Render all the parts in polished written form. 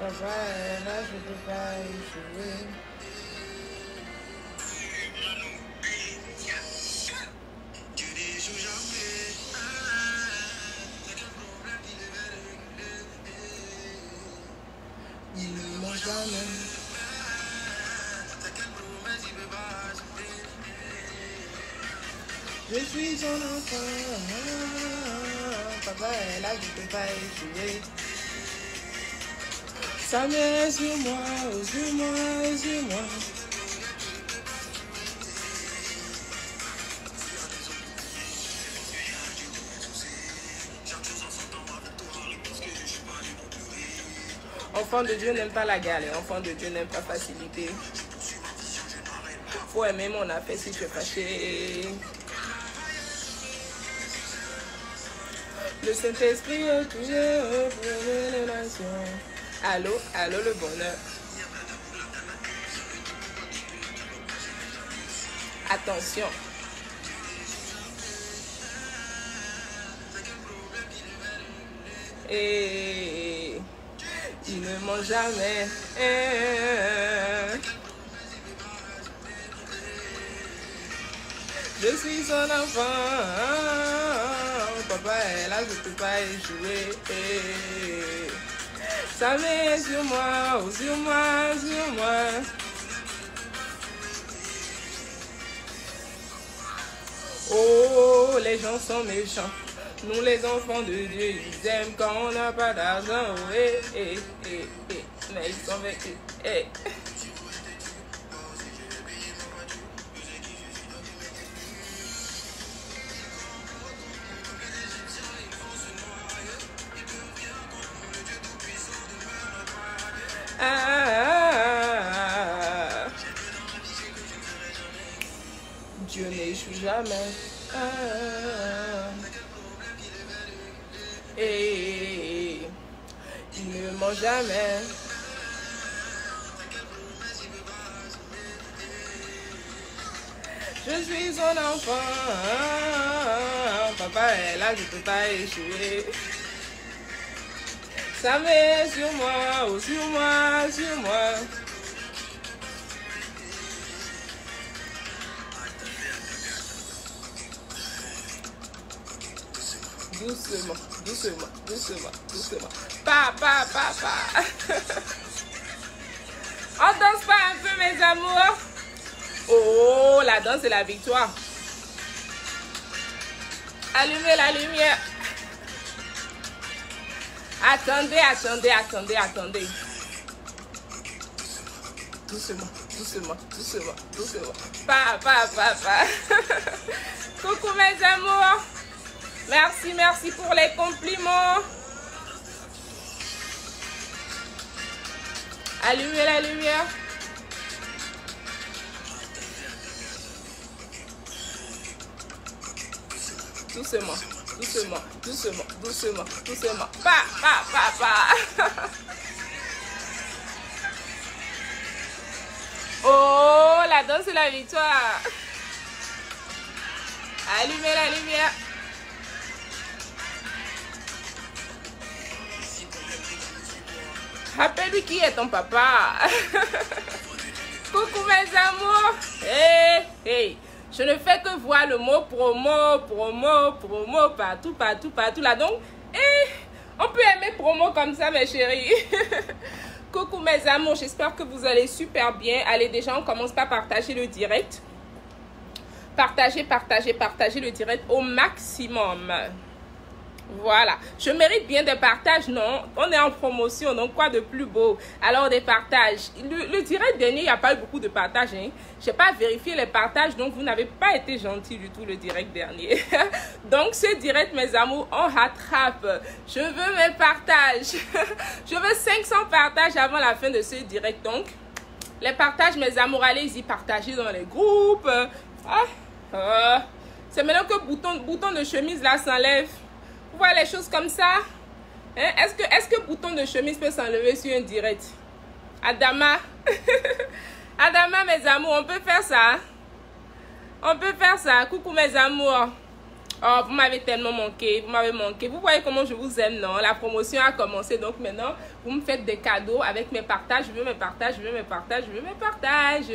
Ouais, là, je peux pas échouer. Ne m'en jamais. Je suis son enfant. Papa est là, je peux pas échouer. Sa main est sur moi, sur moi, sur moi. Enfant de Dieu n'aime pas la galère, enfant de Dieu n'aime pas facilité. Faut aimer mon affaire si tu es fâché. Le Saint-Esprit est toujours pour les nations. Allô, allô le bonheur. Attention. Et il ne ment jamais. Je suis son enfant. Papa est là, je ne peux pas échouer. Sa main est sur moi, oh, sur moi, sur moi. Oh, les gens sont méchants. Nous les enfants de Dieu, ils aiment quand on n'a pas d'argent. Oh, mais ils sont vaincus. Dieu n'échoue jamais. Et il ne ment jamais. Je suis son enfant. Papa est là, je ne peux pas échouer. Sa main est sur moi, oh, sur moi, sur moi. Doucement, doucement, doucement, doucement. Pa. On danse pas un peu, mes amours? Oh, la danse c'est la victoire. Allumez la lumière. Attendez. Doucement. Pa. Coucou mes amours. Merci pour les compliments. Allumez la lumière. Doucement. Pa. Oh, la danse c'est la victoire. Allumez la lumière. Rappelle-lui qui est ton papa. Coucou mes amours. Hey. Je ne fais que voir le mot promo partout là. Donc, on peut aimer promo comme ça mes chéris. Coucou mes amours, j'espère que vous allez super bien. Allez, déjà on commence par partager le direct. Partagez le direct au maximum. Voilà, je mérite bien des partages, non? On est en promotion, donc quoi de plus beau? Alors des partages. Le direct dernier, il n'y a pas eu beaucoup de partages. Hein? Je n'ai pas vérifié les partages, donc vous n'avez pas été gentil du tout le direct dernier. Donc ce direct, mes amours, on rattrape. Je veux mes partages. Je veux 500 partages avant la fin de ce direct. Donc, les partages, mes amours, allez-y, partagez dans les groupes. C'est maintenant que bouton de chemise là s'enlève. Vous voyez les choses comme ça? Hein? Est-ce que bouton de chemise peut s'enlever sur un direct? Adama. Adama, mes amours, on peut faire ça. Coucou mes amours. Oh, vous m'avez tellement manqué, vous m'avez manqué. Vous voyez comment je vous aime, non? La promotion a commencé, donc maintenant, vous me faites des cadeaux avec mes partages. Je veux mes partages, je veux mes partages, je veux mes partages.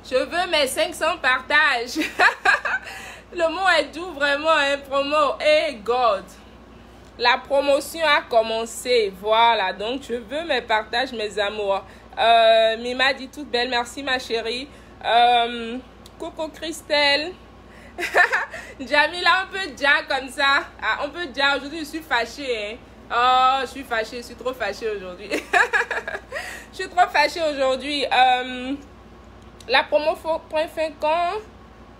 Je veux mes 500 partages. Le mot est doux, vraiment, hein, promo. Hey, God. La promotion a commencé, voilà. Donc, je veux mes partages, mes amours. Mima dit toute belle, merci ma chérie. Coco Christelle. Jamila, on peut dire comme ça. Ah, on peut dire aujourd'hui, je suis fâchée. Hein. Oh, je suis fâchée, je suis trop fâchée aujourd'hui. Je suis trop fâchée aujourd'hui. La promo point fin quand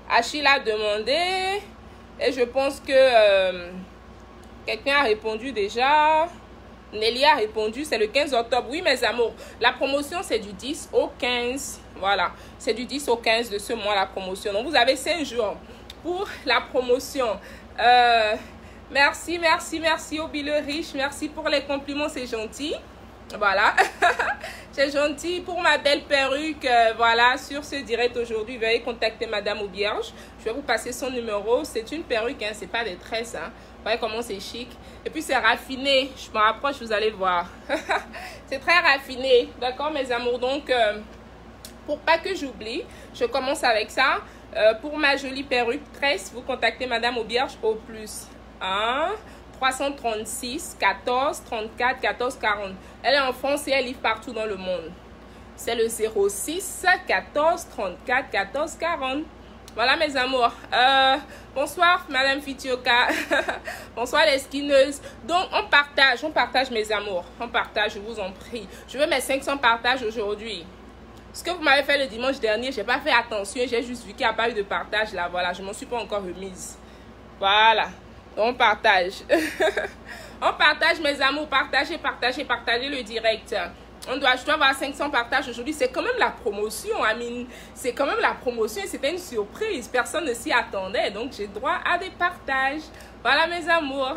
Achille a demandé. Et je pense que quelqu'un a répondu déjà. Nelly a répondu, c'est le 15 octobre. Oui, mes amours, la promotion, c'est du 10 au 15. Voilà, c'est du 10 au 15 de ce mois, la promotion. Donc, vous avez 5 jours pour la promotion. Merci, merci, merci, Obi le riche. Merci pour les compliments, c'est gentil. Voilà, c'est gentil pour ma belle perruque. Voilà, sur ce direct aujourd'hui, veuillez contacter Madame Aubierge. Je vais vous passer son numéro. C'est une perruque, hein, c'est pas des tresses. Hein. Vous voyez comment c'est chic. Et puis c'est raffiné. Je me rapproche, vous allez voir. C'est très raffiné. D'accord, mes amours. Donc, pour pas que j'oublie, je commence avec ça. Pour ma jolie perruque tresse, vous contactez Madame Aubierge au plus 1 336 14 34 14 40. Elle est en France et elle livre partout dans le monde. C'est le 06 14 34 14 40. Voilà mes amours. Bonsoir Madame Fitioka. Bonsoir les skineuses. Donc on partage mes amours. On partage, je vous en prie. Je veux mes 500 partages aujourd'hui. Ce que vous m'avez fait le dimanche dernier, j'ai pas fait attention. J'ai juste vu qu'il n'y a pas eu de partage là. Voilà, je m'en suis pas encore remise. Voilà. Donc on partage. On partage mes amours. Partagez, partagez, partagez le direct. Je dois avoir 500 partages aujourd'hui. C'est quand même la promotion, Amine. C'est quand même la promotion et c'était une surprise. Personne ne s'y attendait. Donc, j'ai droit à des partages. Voilà, mes amours.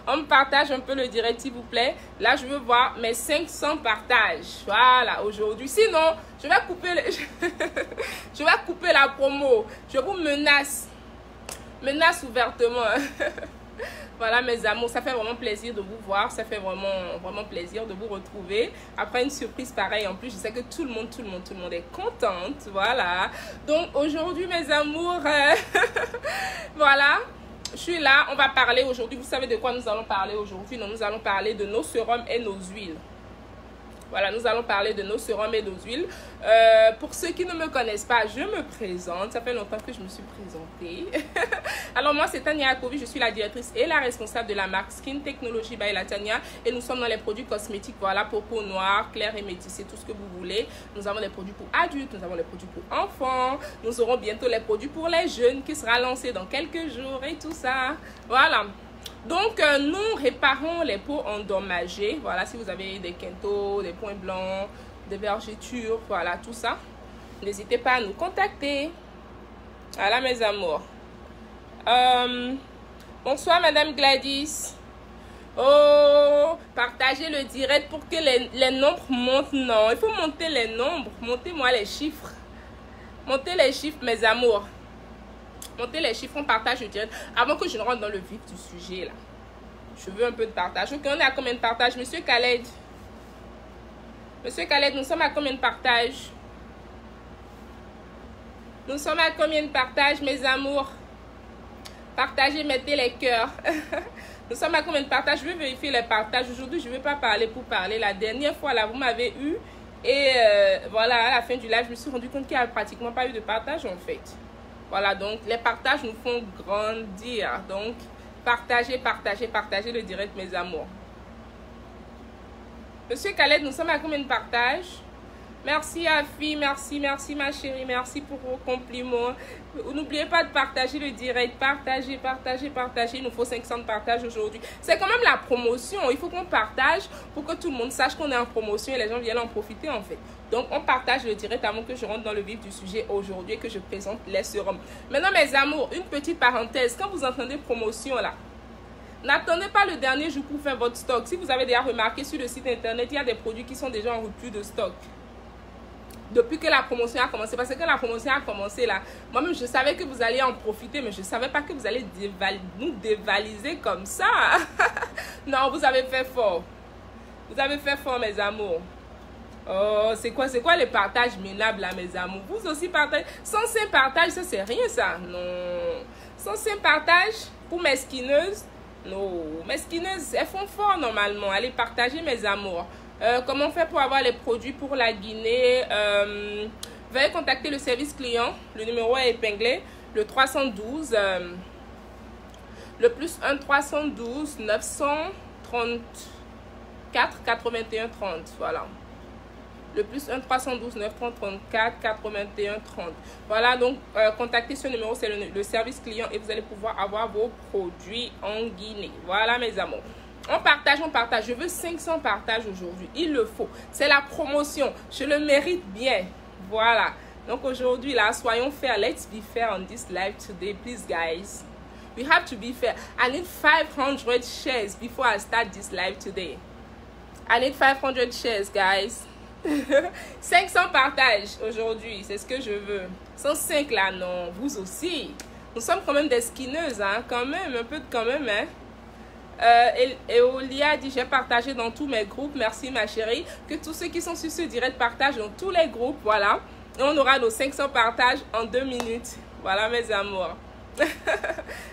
On me partage un peu le direct, s'il vous plaît. Là, je veux voir mes 500 partages. Voilà, aujourd'hui. Sinon, je vais couper, je vais couper la promo. Je vous menace. Menace ouvertement. Voilà mes amours, ça fait vraiment plaisir de vous voir, ça fait vraiment plaisir de vous retrouver après une surprise pareille. En plus, je sais que tout le monde est contente, voilà. Donc aujourd'hui mes amours, voilà, je suis là, on va parler aujourd'hui, vous savez de quoi nous allons parler aujourd'hui? Nous allons parler de nos sérums et nos huiles. Voilà, nous allons parler de nos sérums et nos huiles. Pour ceux qui ne me connaissent pas, je me présente. Ça fait longtemps que je me suis présentée. Alors moi, c'est Tania Akovi. Je suis la directrice et la responsable de la marque Skin Technology by La Tania. Et nous sommes dans les produits cosmétiques, voilà, pour peau noire, claire et métissée, tout ce que vous voulez. Nous avons les produits pour adultes, nous avons les produits pour enfants. Nous aurons bientôt les produits pour les jeunes qui sera lancé dans quelques jours et tout ça. Voilà. Donc, nous réparons les peaux endommagées. Voilà, si vous avez des quintos, des points blancs, des vergetures, voilà, tout ça. N'hésitez pas à nous contacter. Voilà, mes amours. Bonsoir, Madame Gladys. Oh, partagez le direct pour que les nombres montent. Non, il faut monter les nombres. Montez-moi les chiffres. Montez les chiffres, mes amours. Montez les chiffres, on partage le direct. Avant que je ne rentre dans le vif du sujet, là. Je veux un peu de partage. Ok, on est à combien de partages? Monsieur Khaled. Monsieur Khaled, nous sommes à combien de partages? Nous sommes à combien de partages, mes amours? Partagez, mettez les cœurs. Nous sommes à combien de partages? Je vais vérifier les partages. Aujourd'hui, je ne vais pas parler pour parler. La dernière fois, là, vous m'avez eu. Et voilà, à la fin du live, je me suis rendu compte qu'il n'y a pratiquement pas eu de partage, en fait. Voilà, donc les partages nous font grandir. Donc, partagez, partagez, partagez le direct, mes amours. Monsieur Khaled, nous sommes à combien de partages? Merci, Afi, merci, merci, ma chérie. Merci pour vos compliments. N'oubliez pas de partager le direct. Partagez, partagez, partagez. Il nous faut 500 partages aujourd'hui. C'est quand même la promotion. Il faut qu'on partage pour que tout le monde sache qu'on est en promotion et les gens viennent en profiter, en fait. Donc, on partage le direct avant que je rentre dans le vif du sujet aujourd'hui et que je présente les sérums. Maintenant, mes amours, une petite parenthèse. Quand vous entendez promotion, là, n'attendez pas le dernier jour pour faire votre stock. Si vous avez déjà remarqué sur le site internet, il y a des produits qui sont déjà en rupture de stock. depuis que la promotion a commencé. Parce que quand la promotion a commencé là, moi-même je savais que vous alliez en profiter, mais je ne savais pas que vous allez nous dévaliser comme ça. Non, vous avez fait fort. Vous avez fait fort, mes amours. Oh, c'est quoi les partages minables là, mes amours? Vous aussi partagez. 105 partages, ça c'est rien ça. Non. 105 partages pour mes skineuses. Non, mes skineuses, elles font fort normalement. Allez partager, mes amours. Comment on fait pour avoir les produits pour la Guinée? Veuillez contacter le service client. Le numéro est épinglé. Le 312. Le plus 1 312 934 81 30. Voilà. Le plus 1 312 934 81 30. Voilà, donc contactez ce numéro, c'est le service client et vous allez pouvoir avoir vos produits en Guinée. Voilà, mes amours. On partage, on partage. Je veux 500 partages aujourd'hui. Il le faut. C'est la promotion. Je le mérite bien. Voilà. Donc aujourd'hui, là, soyons fair. Let's be fair on this live today, please, guys. We have to be fair. I need 500 shares before I start this live today. I need 500 shares, guys. 500 partages aujourd'hui, c'est ce que je veux. 105 là, non, vous aussi. Nous sommes quand même des skineuses, hein, quand même, un peu de quand même, hein. Et Olia dit, j'ai partagé dans tous mes groupes, merci ma chérie. Que tous ceux qui sont sur ce direct partagent dans tous les groupes, voilà. Et on aura nos 500 partages en 2 minutes. Voilà, mes amours.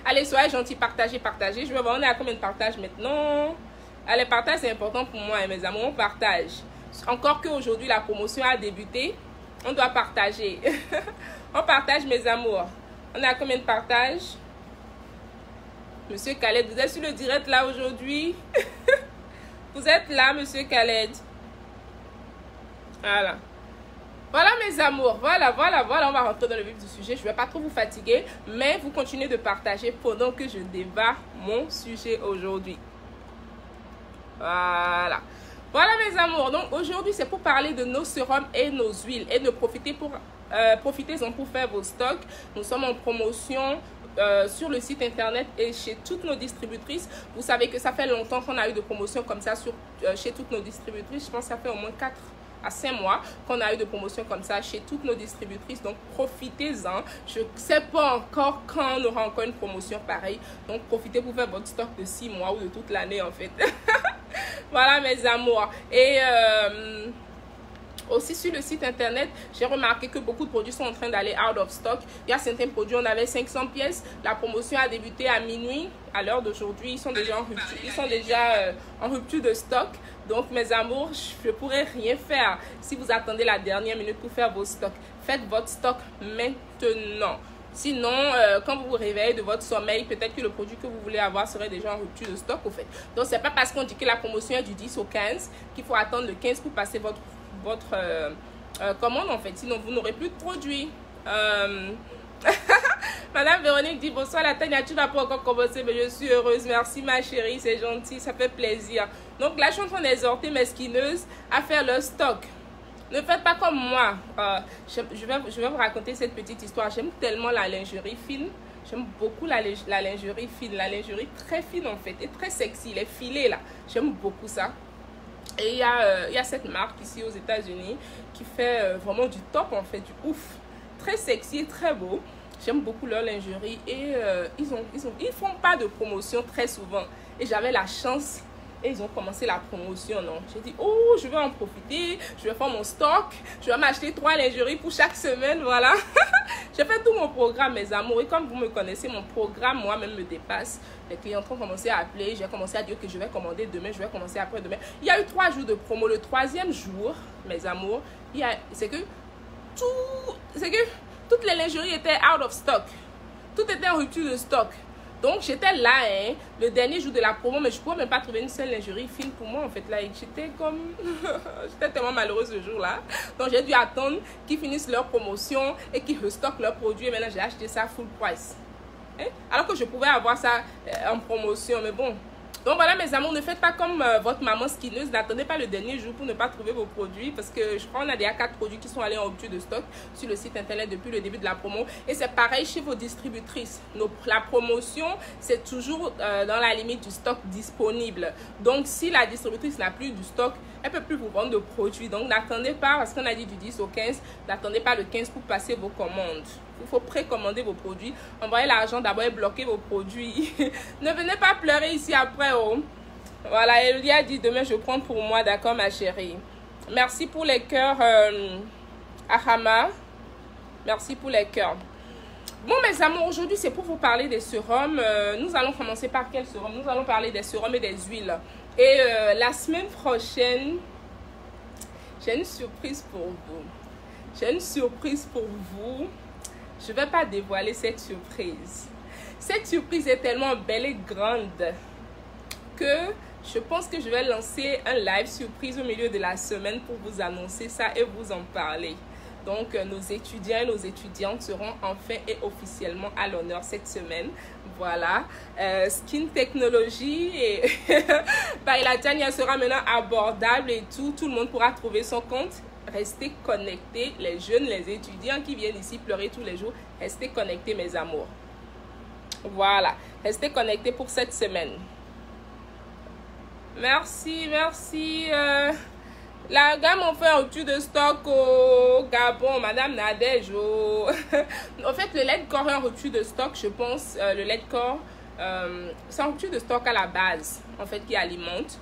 Allez, soyez gentils, partagez, partagez. Je vais voir, on est à combien de partages maintenant? Allez, partage, c'est important pour moi, hein, mes amours, on partage. Encore qu'aujourd'hui, la promotion a débuté, on doit partager. On partage, mes amours. On a combien de partages? Monsieur Khaled, vous êtes sur le direct là aujourd'hui? Vous êtes là, Monsieur Khaled? Voilà. Voilà, mes amours. Voilà. On va rentrer dans le vif du sujet. Je ne vais pas trop vous fatiguer, mais vous continuez de partager pendant que je débat mon sujet aujourd'hui. Voilà. Voilà, mes amours, donc aujourd'hui c'est pour parler de nos sérums et nos huiles et de profitez-en pour faire vos stocks. Nous sommes en promotion sur le site internet et chez toutes nos distributrices. Vous savez que ça fait longtemps qu'on a eu de promotions comme ça chez toutes nos distributrices. Je pense que ça fait au moins 4 à 5 mois qu'on a eu de promotions comme ça chez toutes nos distributrices. Donc profitez-en. Je ne sais pas encore quand on aura encore une promotion pareille. Donc profitez pour faire votre stock de 6 mois ou de toute l'année en fait. Voilà, mes amours. Et aussi sur le site internet, j'ai remarqué que beaucoup de produits sont en train d'aller out of stock. Il y a certains produits, on avait 500 pièces. La promotion a débuté à minuit. À l'heure d'aujourd'hui, ils sont déjà en rupture de stock. Donc, mes amours, je ne pourrais rien faire si vous attendez la dernière minute pour faire vos stocks. Faites votre stock maintenant. Sinon, quand vous vous réveillez de votre sommeil, peut-être que le produit que vous voulez avoir serait déjà en rupture de stock, au fait. Donc, c'est pas parce qu'on dit que la promotion est du 10 au 15 qu'il faut attendre le 15 pour passer votre commande, en fait. Sinon, vous n'aurez plus de produits. Madame Véronique dit, bonsoir la Tania, tu n'as pas encore commencé, mais je suis heureuse. Merci, ma chérie, c'est gentil, ça fait plaisir. Donc, là, je suis en train d'exhorter mes skineuses à faire leur stock. Ne faites pas comme moi. Je vais vous raconter cette petite histoire. J'aime tellement la lingerie fine. J'aime beaucoup la lingerie fine. La lingerie très fine en fait. Et très sexy. Les filets là. J'aime beaucoup ça. Et il y a cette marque ici aux États-Unis qui fait vraiment du top en fait. Du ouf. Très sexy et très beau. J'aime beaucoup leur lingerie. Et ils font pas de promotion très souvent. Et j'avais la chance. Et ils ont commencé la promotion, non. J'ai dit, oh, je vais en profiter, je vais faire mon stock, je vais m'acheter 3 lingeries pour chaque semaine, voilà. J'ai fait tout mon programme, mes amours. Et comme vous me connaissez, mon programme, moi-même, me dépasse. Les clients ont commencé à appeler, j'ai commencé à dire que je vais commander demain, je vais commencer après-demain. Il y a eu 3 jours de promo. Le 3e jour, mes amours, c'est que toutes les lingeries étaient out of stock. Tout était en rupture de stock. Donc, j'étais là, hein, le dernier jour de la promo, mais je ne pouvais même pas trouver une seule lingerie fine pour moi, en fait. Là, j'étais comme... j'étais tellement malheureuse ce jour-là. Donc, j'ai dû attendre qu'ils finissent leur promotion et qu'ils restockent leurs produits. Et maintenant, j'ai acheté ça full price. Hein? Alors que je pouvais avoir ça en promotion. Mais bon, Donc voilà mes amours, ne faites pas comme votre maman skineuse, n'attendez pas le dernier jour pour ne pas trouver vos produits, parce que je crois qu'on a déjà 4 produits qui sont allés en rupture de stock sur le site internet depuis le début de la promo. Et c'est pareil chez vos distributrices. La promotion, c'est toujours dans la limite du stock disponible. Donc si la distributrice n'a plus du stock, elle ne peut plus vous vendre de produits. Donc n'attendez pas, parce qu'on a dit du 10 au 15, n'attendez pas le 15 pour passer vos commandes. Il faut précommander vos produits. Envoyez l'argent d'abord et bloquez vos produits. Ne venez pas pleurer ici après. Oh. Voilà, Elia dit demain je prends pour moi. D'accord ma chérie. Merci pour les cœurs Ahama. Merci pour les cœurs. Bon mes amours, aujourd'hui c'est pour vous parler des sérums. Nous allons commencer par quel sérum? Nous allons parler des sérums et des huiles. Et la semaine prochaine, j'ai une surprise pour vous. J'ai une surprise pour vous. Je ne vais pas dévoiler cette surprise. Cette surprise est tellement belle et grande que je pense que je vais lancer un live surprise au milieu de la semaine pour vous annoncer ça et vous en parler. Donc, nos étudiants et nos étudiantes seront enfin et officiellement à l'honneur cette semaine. Voilà. Skin Technology et Baila Tania sera maintenant abordable et tout. Tout le monde pourra trouver son compte. Restez connectés, les jeunes, les étudiants qui viennent ici pleurer tous les jours. Restez connectés, mes amours. Voilà. Restez connectés pour cette semaine. Merci, merci. La gamme on fait un rupture de stock au Gabon, Madame Nadège. En fait, le lait de corps est en rupture de stock, je pense. Le lait de corps, c'est en rupture de stock à la base, en fait, qui alimente.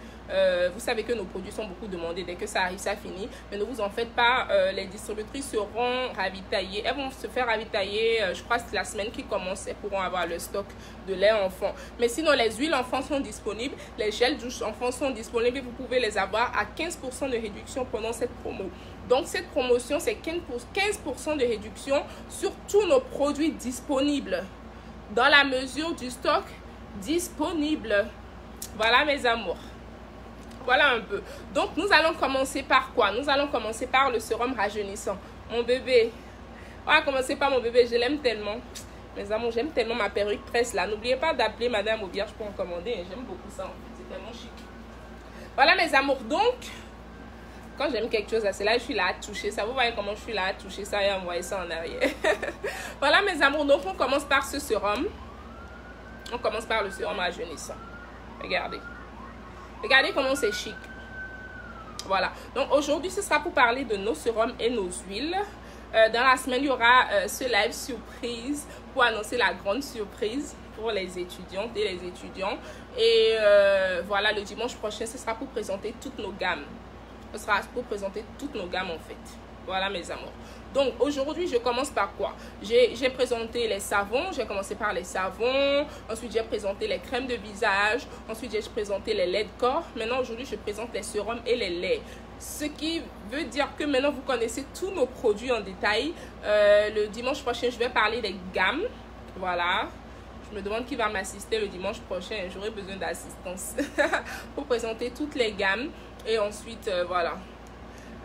Vous savez que nos produits sont beaucoup demandés. Dès que ça arrive, ça finit. Mais ne vous en faites pas. Les distributrices seront ravitaillées. Elles vont se faire ravitailler, je crois, que la semaine qui commence. Elles pourront avoir le stock de lait enfant. Mais sinon, les huiles enfants sont disponibles. Les gels douche enfants sont disponibles. Et vous pouvez les avoir à 15% de réduction pendant cette promo. Donc, cette promotion, c'est 15% de réduction sur tous nos produits disponibles. Dans la mesure du stock disponible. Voilà, mes amours. Voilà un peu. Donc, nous allons commencer par quoi? Nous allons commencer par le sérum rajeunissant. Mon bébé. On va commencer par mon bébé. Je l'aime tellement. Mes amours, j'aime tellement ma perruque tresse là. N'oubliez pas d'appeler Madame Auberge pour en commander. J'aime beaucoup ça. C'est tellement chic. Voilà, mes amours. Donc, quand j'aime quelque chose, c'est là je suis là à toucher ça. Vous voyez comment je suis là à toucher ça et à envoyer ça en arrière. Voilà, mes amours. Donc, on commence par ce sérum. On commence par le sérum rajeunissant. Regardez. Regardez comment c'est chic. Voilà. Donc aujourd'hui, ce sera pour parler de nos sérums et nos huiles. Dans la semaine, il y aura ce live surprise pour annoncer la grande surprise pour les étudiantes et les étudiants. Et voilà, le dimanche prochain, ce sera pour présenter toutes nos gammes. Ce sera pour présenter toutes nos gammes en fait. Voilà mes amours. Donc aujourd'hui, je commence par quoi? J'ai présenté les savons. J'ai commencé par les savons. Ensuite, j'ai présenté les crèmes de visage. Ensuite, j'ai présenté les laits de corps. Maintenant, aujourd'hui, je présente les sérums et les laits. Ce qui veut dire que maintenant, vous connaissez tous nos produits en détail. Le dimanche prochain, je vais parler des gammes. Voilà. Je me demande qui va m'assister le dimanche prochain. J'aurai besoin d'assistance pour présenter toutes les gammes. Et ensuite, voilà.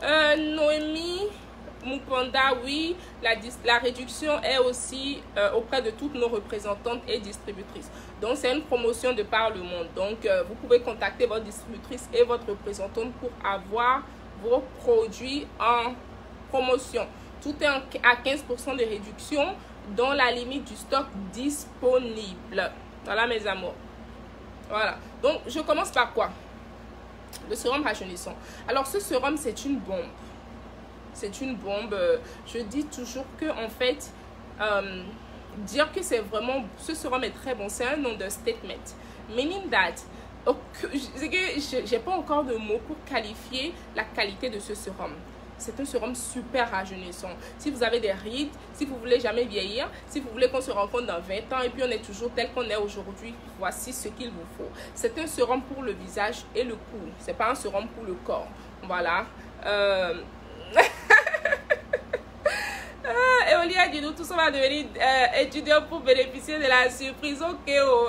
Noémie Mukanda, oui, la réduction est aussi auprès de toutes nos représentantes et distributrices. Donc, c'est une promotion de par le monde. Donc, vous pouvez contacter votre distributrice et votre représentante pour avoir vos produits en promotion. Tout est à 15% de réduction dans la limite du stock disponible. Voilà, mes amours. Voilà. Donc, je commence par quoi? Le sérum rajeunissant. Alors, ce sérum, c'est une bombe. C'est une bombe. Je dis toujours que, en fait, dire que c'est vraiment, ce sérum est très bon, c'est un understatement. Meaning that, c'est que j'ai pas encore de mots pour qualifier la qualité de ce sérum. C'est un sérum super rajeunissant. Si vous avez des rides, si vous voulez jamais vieillir, si vous voulez qu'on se rencontre dans 20 ans et puis on est toujours tel qu'on est aujourd'hui, voici ce qu'il vous faut. C'est un sérum pour le visage et le cou. C'est pas un sérum pour le corps. Voilà. Eolia dit nous tous on va devenir étudiants pour bénéficier de la surprise. Ok. Oh.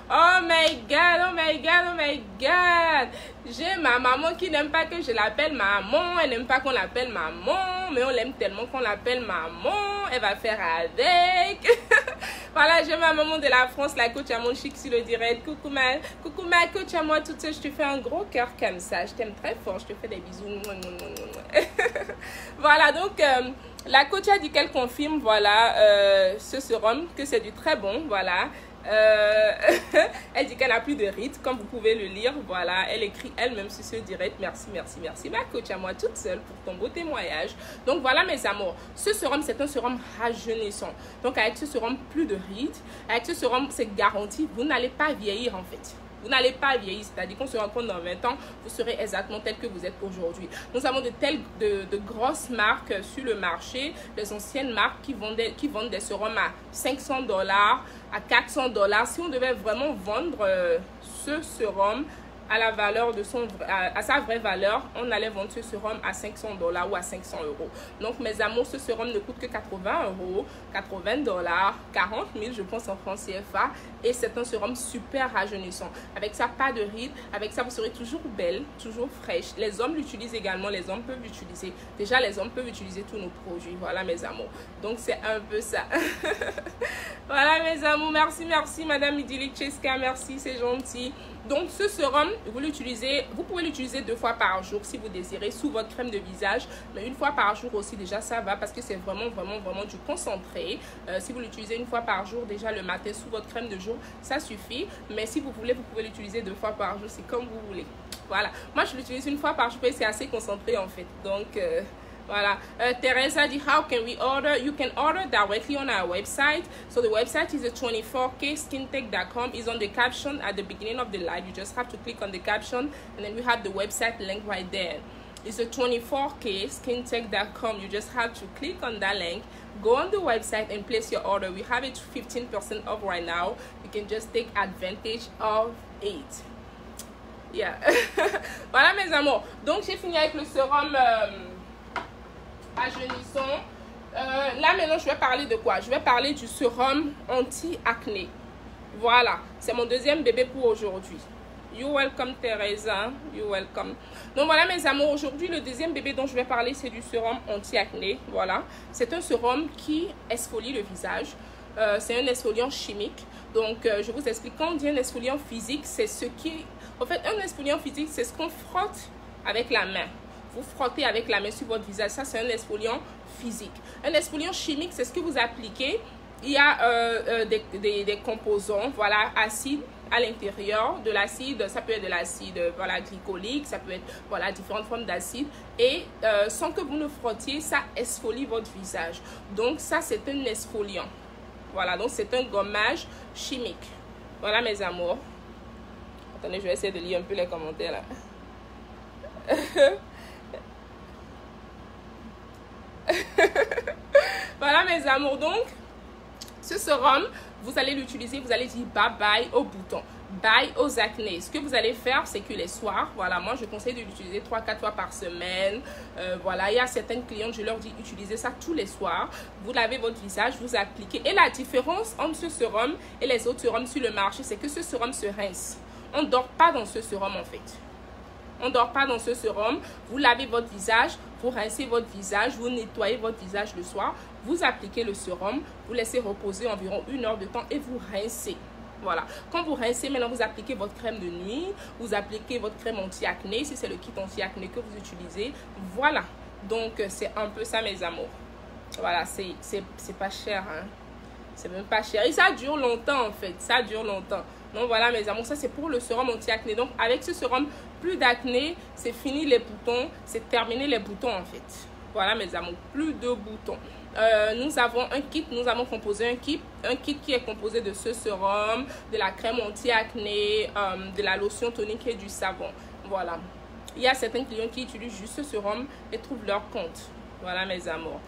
Oh my god, oh my god, oh my god. J'ai ma maman qui n'aime pas que je l'appelle maman. Elle n'aime pas qu'on l'appelle maman. Mais on l'aime tellement qu'on l'appelle maman. Elle va faire avec. Voilà, j'ai ma maman de la France, la coach à mon chic sur le direct. Coucou ma coach à moi toute seule. Je te fais un gros cœur comme ça. Je t'aime très fort. Je te fais des bisous. Voilà, donc la coach a dit qu'elle confirme, voilà, ce sérum, que c'est du très bon, voilà. Elle dit qu'elle n'a plus de rides, comme vous pouvez le lire, voilà. Elle écrit elle-même sur ce direct. Merci, merci, merci. Ma coach à moi toute seule pour ton beau témoignage. Donc voilà mes amours, ce sérum c'est un sérum rajeunissant. Donc avec ce sérum, plus de rides. Avec ce sérum, c'est garanti, vous n'allez pas vieillir en fait. Vous n'allez pas vieillir, c'est-à-dire qu'on se rend compte dans 20 ans, vous serez exactement tel que vous êtes aujourd'hui. Nous avons de grosses marques sur le marché, les anciennes marques qui vendent des sérums à $500, à $400. Si on devait vraiment vendre ce sérum à la valeur de à sa vraie valeur, on allait vendre ce sérum à $500 ou à 500 €. Donc mes amours, ce sérum ne coûte que 80 €, 80 $, 40 000 je pense en francs CFA, et c'est un sérum super rajeunissant. Avec ça, pas de rides, avec ça vous serez toujours belle, toujours fraîche. Les hommes l'utilisent également, les hommes peuvent l'utiliser. Déjà les hommes peuvent utiliser tous nos produits, voilà mes amours. Donc c'est un peu ça. Voilà mes amours, merci, merci Madame Idyllique Cheska, merci, c'est gentil. Donc ce sérum, vous pouvez l'utiliser 2 fois par jour si vous désirez, sous votre crème de visage, mais 1 fois par jour aussi déjà ça va, parce que c'est vraiment du concentré. Si vous l'utilisez 1 fois par jour, déjà le matin sous votre crème de jour, ça suffit. Mais si vous voulez, vous pouvez l'utiliser 2 fois par jour, c'est comme vous voulez. Voilà, moi je l'utilise 1 fois par jour et c'est assez concentré en fait. Donc voilà. Teresa dit, how can we order? You can order directly on our website. So the website is a 24kskintech.com. Is on the caption at the beginning of the live. You just have to click on the caption and then we have the website link right there. It's a 24kskintech.com. You just have to click on that link, go on the website and place your order. We have it 15% off right now. You can just take advantage of it. Yeah. Voilà mes amours. Donc j'ai fini avec le sérum rajeunissant. Là maintenant je vais parler de quoi? Je vais parler du sérum anti-acné. Voilà, c'est mon deuxième bébé pour aujourd'hui. You welcome Teresa, you welcome. Donc voilà mes amours, aujourd'hui le deuxième bébé dont je vais parler c'est du sérum anti-acné. Voilà, c'est un sérum qui exfolie le visage. C'est un exfoliant chimique. Donc je vous explique, quand on dit un exfoliant physique, c'est ce qui... En fait, un exfoliant physique, c'est ce qu'on frotte avec la main. Vous frottez avec la main sur votre visage, ça c'est un exfoliant physique. Un exfoliant chimique, c'est ce que vous appliquez. Il y a des composants, voilà, acides à l'intérieur. De l'acide, ça peut être de l'acide, voilà, glycolique, ça peut être, voilà, différentes formes d'acide. Et sans que vous ne frottiez, ça exfolie votre visage. Donc ça c'est un exfoliant. Voilà, donc c'est un gommage chimique. Voilà mes amours. Attendez, je vais essayer de lire un peu les commentaires là. Voilà mes amours, donc ce sérum, vous allez l'utiliser, vous allez dire bye bye aux boutons, bye aux acnés. Ce que vous allez faire, c'est que les soirs, voilà, moi je conseille de l'utiliser 3-4 fois par semaine. Voilà, il y a certaines clientes, je leur dis utilisez ça tous les soirs. Vous lavez votre visage, vous appliquez. Et la différence entre ce sérum et les autres sérums sur le marché, c'est que ce sérum se rince. On ne dort pas dans ce sérum en fait. On ne dort pas dans ce sérum. Vous lavez votre visage, vous rincez votre visage, vous nettoyez votre visage le soir, vous appliquez le sérum, vous laissez reposer environ 1 heure de temps et vous rincez. Voilà. Quand vous rincez, maintenant vous appliquez votre crème de nuit, vous appliquez votre crème anti-acné, si c'est le kit anti-acné que vous utilisez. Voilà. Donc c'est un peu ça mes amours. Voilà, c'est pas cher, hein. C'est même pas cher. Et ça dure longtemps en fait. Ça dure longtemps. Donc voilà mes amours, ça c'est pour le sérum anti-acné. Donc avec ce sérum, plus d'acné, c'est fini les boutons, c'est terminé les boutons en fait. Voilà mes amours, plus de boutons. Nous avons un kit, nous avons composé un kit qui est composé de ce sérum, de la crème anti-acné, de la lotion tonique et du savon. Voilà. Il y a certains clients qui utilisent juste ce sérum et trouvent leur compte. Voilà mes amours.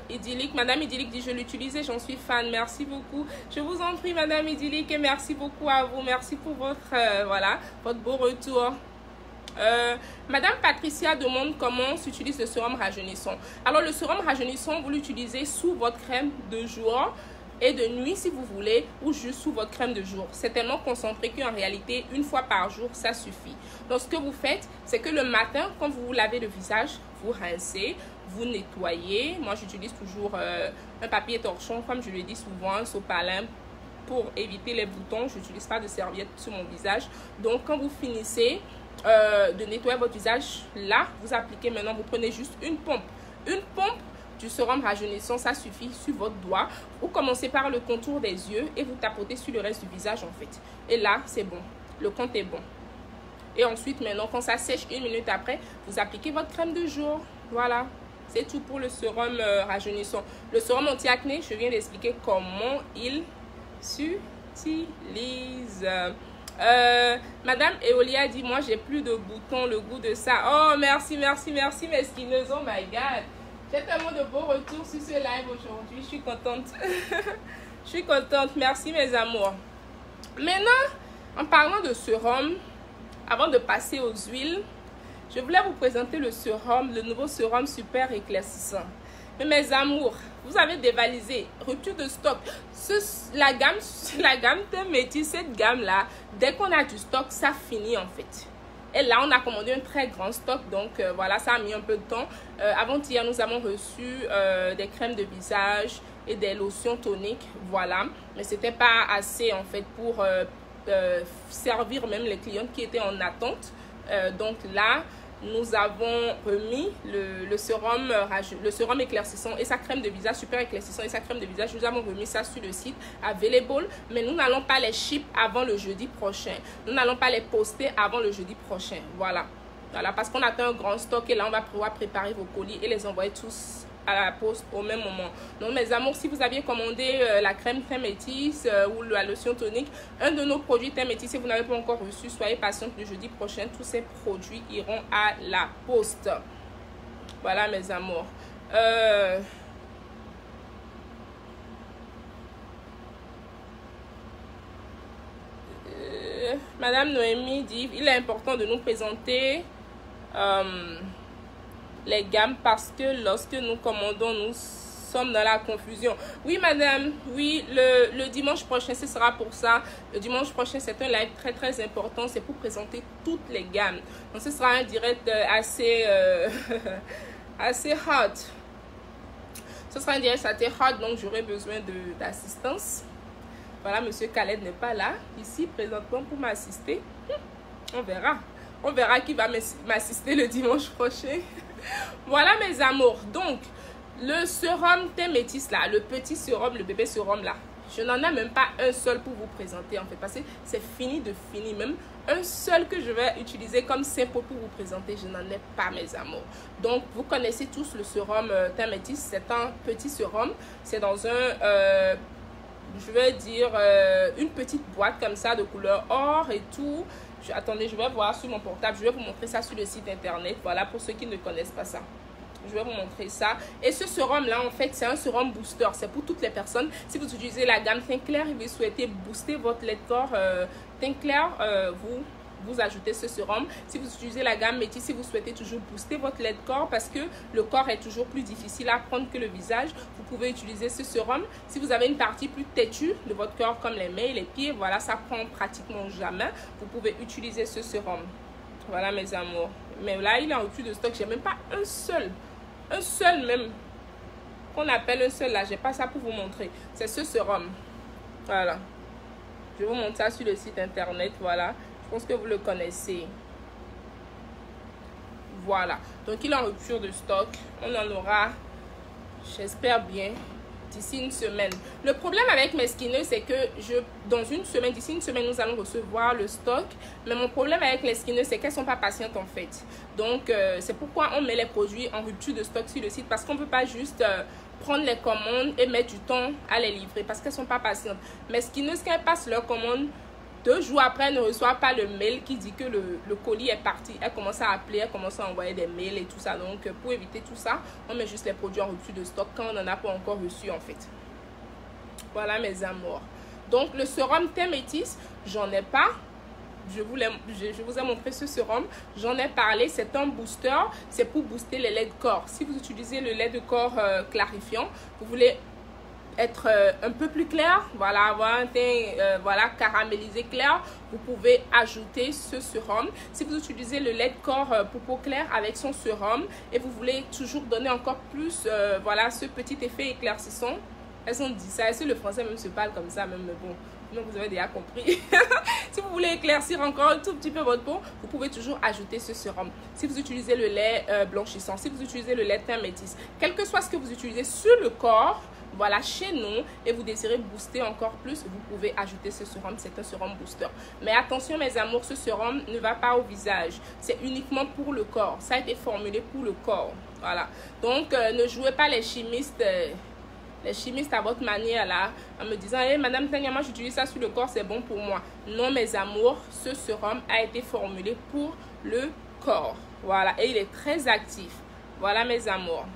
Idyllique, Madame Idyllique dit je l'utilise et j'en suis fan, merci beaucoup. Je vous en prie Madame Idyllique et merci beaucoup à vous, merci pour votre voilà, votre beau retour. Madame Patricia demande comment s'utilise le sérum rajeunissant. Alors le sérum rajeunissant, vous l'utilisez sous votre crème de jour et de nuit si vous voulez, ou juste sous votre crème de jour. C'est tellement concentré qu'en réalité 1 fois par jour ça suffit. Donc ce que vous faites, c'est que le matin quand vous vous lavez le visage, vous rincez, vous nettoyez. Moi, j'utilise toujours un papier torchon, comme je le dis souvent, un sopalin pour éviter les boutons. Je n'utilise pas de serviette sur mon visage. Donc, quand vous finissez de nettoyer votre visage, là, vous appliquez maintenant, vous prenez juste une pompe. Une pompe du sérum rajeunissant, ça suffit sur votre doigt. Vous commencez par le contour des yeux et vous tapotez sur le reste du visage, en fait. Et là, c'est bon. Le compte est bon. Et ensuite, maintenant, quand ça sèche, 1 minute après, vous appliquez votre crème de jour. Voilà. C'est tout pour le sérum rajeunissant. Le sérum anti-acné, je viens d'expliquer comment il s'utilise. Madame Eolia dit, moi, j'ai plus de boutons, le goût de ça. Oh, merci, merci, merci, mesquineuse. Oh my God. J'ai tellement de beaux retours sur ce live aujourd'hui. Je suis contente. Je suis contente. Merci, mes amours. Maintenant, en parlant de sérum, avant de passer aux huiles, je voulais vous présenter le sérum, le nouveau sérum super éclaircissant. Mais mes amours, vous avez dévalisé, rupture de stock. La gamme Teint Métis, cette gamme-là, dès qu'on a du stock, ça finit en fait. Et là, on a commandé un très grand stock, donc voilà, ça a mis un peu de temps. Avant-hier, nous avons reçu des crèmes de visage et des lotions toniques, voilà. Mais c'était pas assez en fait pour servir même les clientes qui étaient en attente. Donc là, nous avons remis le sérum éclaircissant et sa crème de visage, super éclaircissant et sa crème de visage. Nous avons remis ça sur le site Available, mais nous n'allons pas les ship avant le jeudi prochain. Nous n'allons pas les poster avant le jeudi prochain. Voilà. Voilà, parce qu'on attend un grand stock et là, on va pouvoir préparer vos colis et les envoyer tous à la poste au même moment. Donc mes amours, si vous aviez commandé la crème Teint Métis ou la lotion tonique, un de nos produits Teint Métis, si vous n'avez pas encore reçu, soyez patiente, le jeudi prochain, tous ces produits iront à la poste. Voilà mes amours. Madame Noémie dit, il est important de nous présenter les gammes parce que lorsque nous commandons, nous sommes dans la confusion. Oui, madame, oui, le dimanche prochain, ce sera pour ça. Le dimanche prochain, c'est un live très, très important. C'est pour présenter toutes les gammes. Donc, ce sera un direct assez, assez hot. Ce sera un direct assez hot, donc j'aurai besoin d'assistance. Voilà, monsieur Khaled n'est pas là, ici, présentement, pour m'assister. On verra. On verra qui va m'assister le dimanche prochain. Voilà mes amours, donc le sérum Teint Métis là, le petit sérum, le bébé sérum là, je n'en ai même pas un seul pour vous présenter en fait, parce que c'est fini de fini. Même un seul que je vais utiliser comme simple pour vous présenter, je n'en ai pas mes amours. Donc vous connaissez tous le sérum Teint Métis, c'est un petit sérum, c'est dans un je vais dire une petite boîte comme ça de couleur or et tout. Attendez, je vais voir sur mon portable. Je vais vous montrer ça sur le site internet. Voilà, pour ceux qui ne connaissent pas ça. Je vais vous montrer ça. Et ce sérum-là, en fait, c'est un sérum booster. C'est pour toutes les personnes. Si vous utilisez la gamme Teint Clair et vous souhaitez booster votre lait de corps Teint Clair, vous ajoutez ce sérum. Si vous utilisez la gamme Métis, si vous souhaitez toujours booster votre lait de corps parce que le corps est toujours plus difficile à prendre que le visage, vous pouvez utiliser ce sérum. Si vous avez une partie plus têtue de votre corps comme les mains et les pieds, voilà, ça prend pratiquement jamais. Vous pouvez utiliser ce sérum. Voilà mes amours. Mais là, il est en rupture de stock. J'ai même pas un seul même qu'on appelle un seul là. J'ai pas ça pour vous montrer. C'est ce sérum. Voilà. Je vais vous montrer ça sur le site internet. Voilà. Je pense que vous le connaissez. Voilà. Donc, il est en rupture de stock. On en aura, j'espère bien, d'ici une semaine. Le problème avec mes skineux, c'est que d'ici une semaine, nous allons recevoir le stock. Mais mon problème avec les skineux, c'est qu'elles ne sont pas patientes en fait. Donc, c'est pourquoi on met les produits en rupture de stock sur le site. Parce qu'on ne peut pas juste prendre les commandes et mettre du temps à les livrer. Parce qu'elles ne sont pas patientes. Mes skineuses, quand elles passent leur commande, 2 jours après, elle ne reçoit pas le mail qui dit que le colis est parti. Elle commence à appeler, elle commence à envoyer des mails et tout ça. Donc, pour éviter tout ça, on met juste les produits en rupture de stock quand on n'en a pas encore reçu en fait. Voilà mes amours. Donc, le sérum Teint Métis, j'en ai pas. Je vous ai montré ce sérum. J'en ai parlé. C'est un booster. C'est pour booster les laits de corps. Si vous utilisez le lait de corps clarifiant, vous voulez être un peu plus clair, voilà, avoir un teint voilà, caramélisé clair, vous pouvez ajouter ce sérum. Si vous utilisez le lait de corps pour peau claire avec son sérum et vous voulez toujours donner encore plus voilà, ce petit effet éclaircissant, elles ont dit ça, et si le français même se parle comme ça, même bon, vous avez déjà compris. Si vous voulez éclaircir encore un tout petit peu votre peau, vous pouvez toujours ajouter ce sérum. Si vous utilisez le lait blanchissant, si vous utilisez le lait teint métis, quel que soit ce que vous utilisez sur le corps, voilà, chez nous, et vous désirez booster encore plus, vous pouvez ajouter ce sérum. C'est un sérum booster. Mais attention mes amours, ce sérum ne va pas au visage. C'est uniquement pour le corps. Ça a été formulé pour le corps. Voilà. Donc, ne jouez pas les chimistes à votre manière là, en me disant hey, Madame Tania, moi j'utilise ça sur le corps, c'est bon pour moi. Non mes amours, ce sérum a été formulé pour le corps. Voilà, et il est très actif. Voilà mes amours.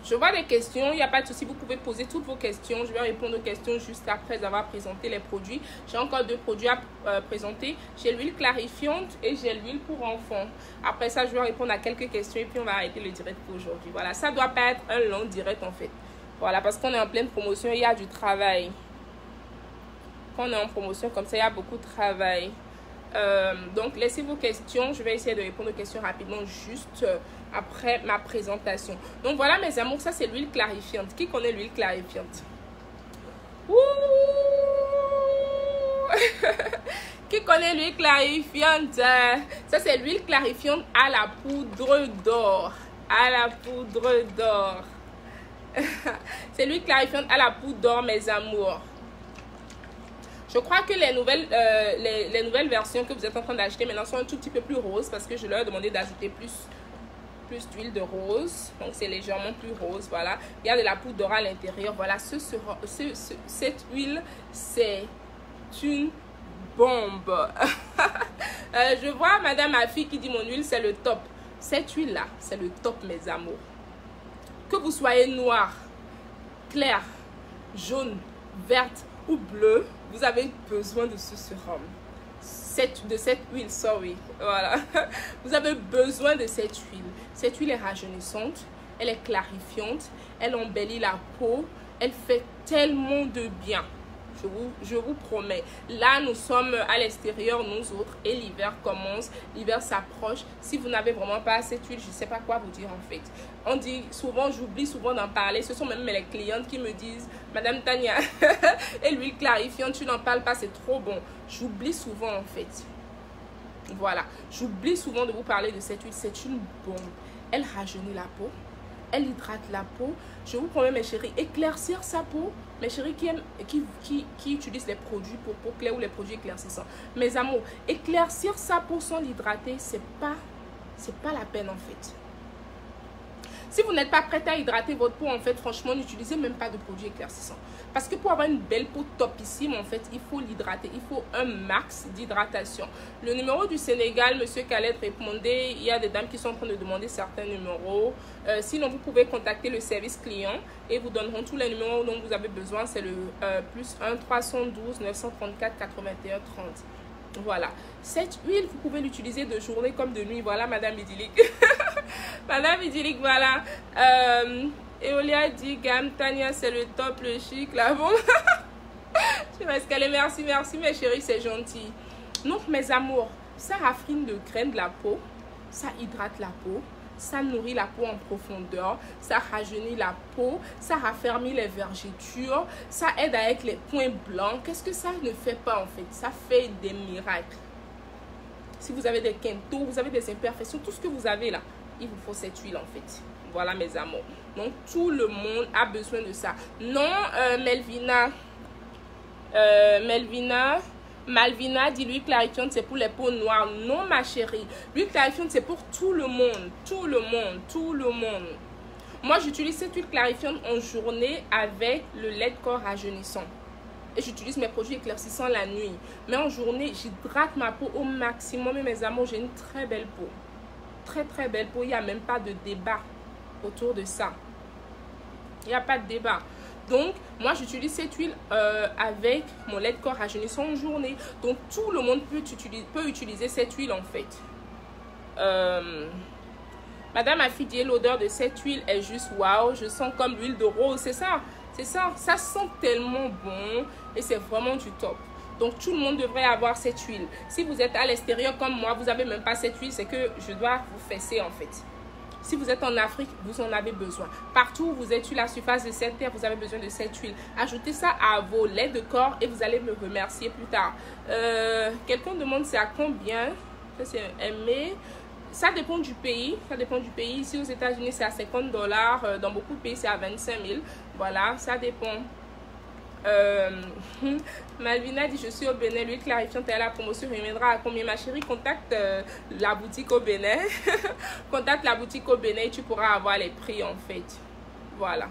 Je vois des questions, il n'y a pas de souci, vous pouvez poser toutes vos questions. Je vais répondre aux questions juste après avoir présenté les produits. J'ai encore 2 produits à présenter. J'ai l'huile clarifiante et j'ai l'huile pour enfants. Après ça, je vais répondre à quelques questions et puis on va arrêter le direct pour aujourd'hui. Voilà, ça ne doit pas être un long direct en fait. Voilà, parce qu'on est en pleine promotion, il y a du travail. Quand on est en promotion comme ça, il y a beaucoup de travail. Donc, laissez vos questions. Je vais essayer de répondre aux questions rapidement juste après ma présentation. Donc, voilà mes amours, ça c'est l'huile clarifiante. Qui connaît l'huile clarifiante? Ouh. Qui connaît l'huile clarifiante? Ça c'est l'huile clarifiante à la poudre d'or. À la poudre d'or. C'est l'huile clarifiante à la poudre d'or mes amours. Je crois que les nouvelles versions que vous êtes en train d'acheter maintenant sont un tout petit peu plus roses parce que je leur ai demandé d'ajouter plus d'huile de rose. Donc, c'est légèrement plus rose. Voilà. Il y a de la poudre d'or à l'intérieur. Voilà. Cette huile, c'est une bombe. Je vois Madame Afi qui dit mon huile, c'est le top. Cette huile-là, c'est le top, mes amours. Que vous soyez noir, clair, jaune, verte ou bleu, vous avez besoin de ce sérum. De cette huile, sorry. Voilà. Vous avez besoin de cette huile. Cette huile est rajeunissante, elle est clarifiante, elle embellit la peau, elle fait tellement de bien. Je vous promets. Là, nous sommes à l'extérieur, nous autres, et l'hiver commence, l'hiver s'approche. Si vous n'avez vraiment pas cette huile, je ne sais pas quoi vous dire en fait. On dit souvent, j'oublie souvent d'en parler. Ce sont même les clientes qui me disent, Madame Tania, et l'huile clarifiante, tu n'en parles pas, c'est trop bon. J'oublie souvent en fait. Voilà, j'oublie souvent de vous parler de cette huile. C'est une bombe. Elle rajeunit la peau. Elle hydrate la peau. Je vous promets mes chéris, éclaircir sa peau. Mes chéris qui utilisent les produits pour peau claire ou les produits éclaircissants. Mes amours, éclaircir sa peau sans l'hydrater, c'est pas la peine en fait. Si vous n'êtes pas prête à hydrater votre peau, en fait, franchement, n'utilisez même pas de produits éclaircissants. Parce que pour avoir une belle peau topissime, en fait, il faut l'hydrater. Il faut un max d'hydratation. Le numéro du Sénégal, Monsieur Khaled, répondez. Il y a des dames qui sont en train de demander certains numéros. Sinon, vous pouvez contacter le service client et vous donneront tous les numéros dont vous avez besoin. C'est le plus 1 312 934 81 30. Voilà. Cette huile, vous pouvez l'utiliser de journée comme de nuit. Voilà, Madame Idyllique. Madame Idyllique, voilà. Eolia dit, gamme Tania, c'est le top, le chic, là, bon. Tu vas escaler, merci, merci, mes chéris, c'est gentil. Donc, mes amours, ça raffine le grain de la peau, ça hydrate la peau, ça nourrit la peau en profondeur, ça rajeunit la peau, ça raffermit les vergetures, ça aide avec les points blancs. Qu'est-ce que ça ne fait pas en fait? Ça fait des miracles. Si vous avez des quintaux, vous avez des imperfections, tout ce que vous avez là, il vous faut cette huile en fait. Voilà mes amours. Donc tout le monde a besoin de ça. Non, Malvina dit l'huile clarifiante c'est pour les peaux noires. Non ma chérie, l'huile clarifiante c'est pour tout le monde. Tout le monde, tout le monde. Moi j'utilise cette huile clarifiante en journée avec le lait de corps rajeunissant. Et j'utilise mes produits éclaircissants la nuit. Mais en journée, j'hydrate ma peau au maximum. Et mes amours, j'ai une très belle peau. Très très belle peau. Il n'y a même pas de débat autour de ça. Il n'y a pas de débat. Donc, moi, j'utilise cette huile avec mon lait de corps rajeunissant en journée. Donc, tout le monde peut utiliser cette huile en fait. Madame a dit, l'odeur de cette huile est juste waouh. Je sens comme l'huile de rose. C'est ça. C'est ça. Ça sent tellement bon. Et c'est vraiment du top. Donc, tout le monde devrait avoir cette huile. Si vous êtes à l'extérieur comme moi, vous n'avez même pas cette huile. C'est que je dois vous fesser en fait. Si vous êtes en Afrique, vous en avez besoin. Partout où vous êtes sur la surface de cette terre, vous avez besoin de cette huile. Ajoutez ça à vos laits de corps et vous allez me remercier plus tard. Quelqu'un demande c'est à combien? Ça c'est aimé. Ça dépend du pays. Ça dépend du pays. Ici aux États-Unis, c'est à 50 $. Dans beaucoup de pays, c'est à 25 000. Voilà, ça dépend. Malvina dit je suis au Bénin, l'huile clarifiante et la promotion reviendra à combien? Ma chérie, contacte la boutique au Bénin. Contacte la boutique au Bénin et tu pourras avoir les prix en fait. Voilà.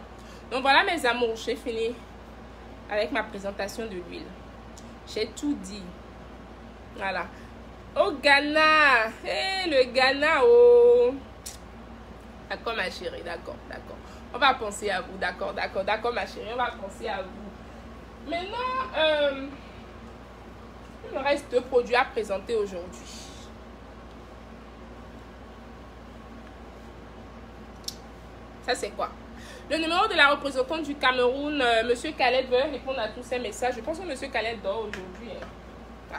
Donc voilà mes amours, j'ai fini avec ma présentation de l'huile. J'ai tout dit. Voilà. Au Ghana. Hey, le Ghana, oh. D'accord ma chérie, d'accord. On va penser à vous, d'accord ma chérie, on va penser à vous. Maintenant, il me reste 2 produits à présenter aujourd'hui. Ça, c'est quoi? Le numéro de la représentante du Cameroun, Monsieur Khaled veut répondre à tous ces messages. Je pense que Monsieur Khaled dort aujourd'hui. Hein. Ah.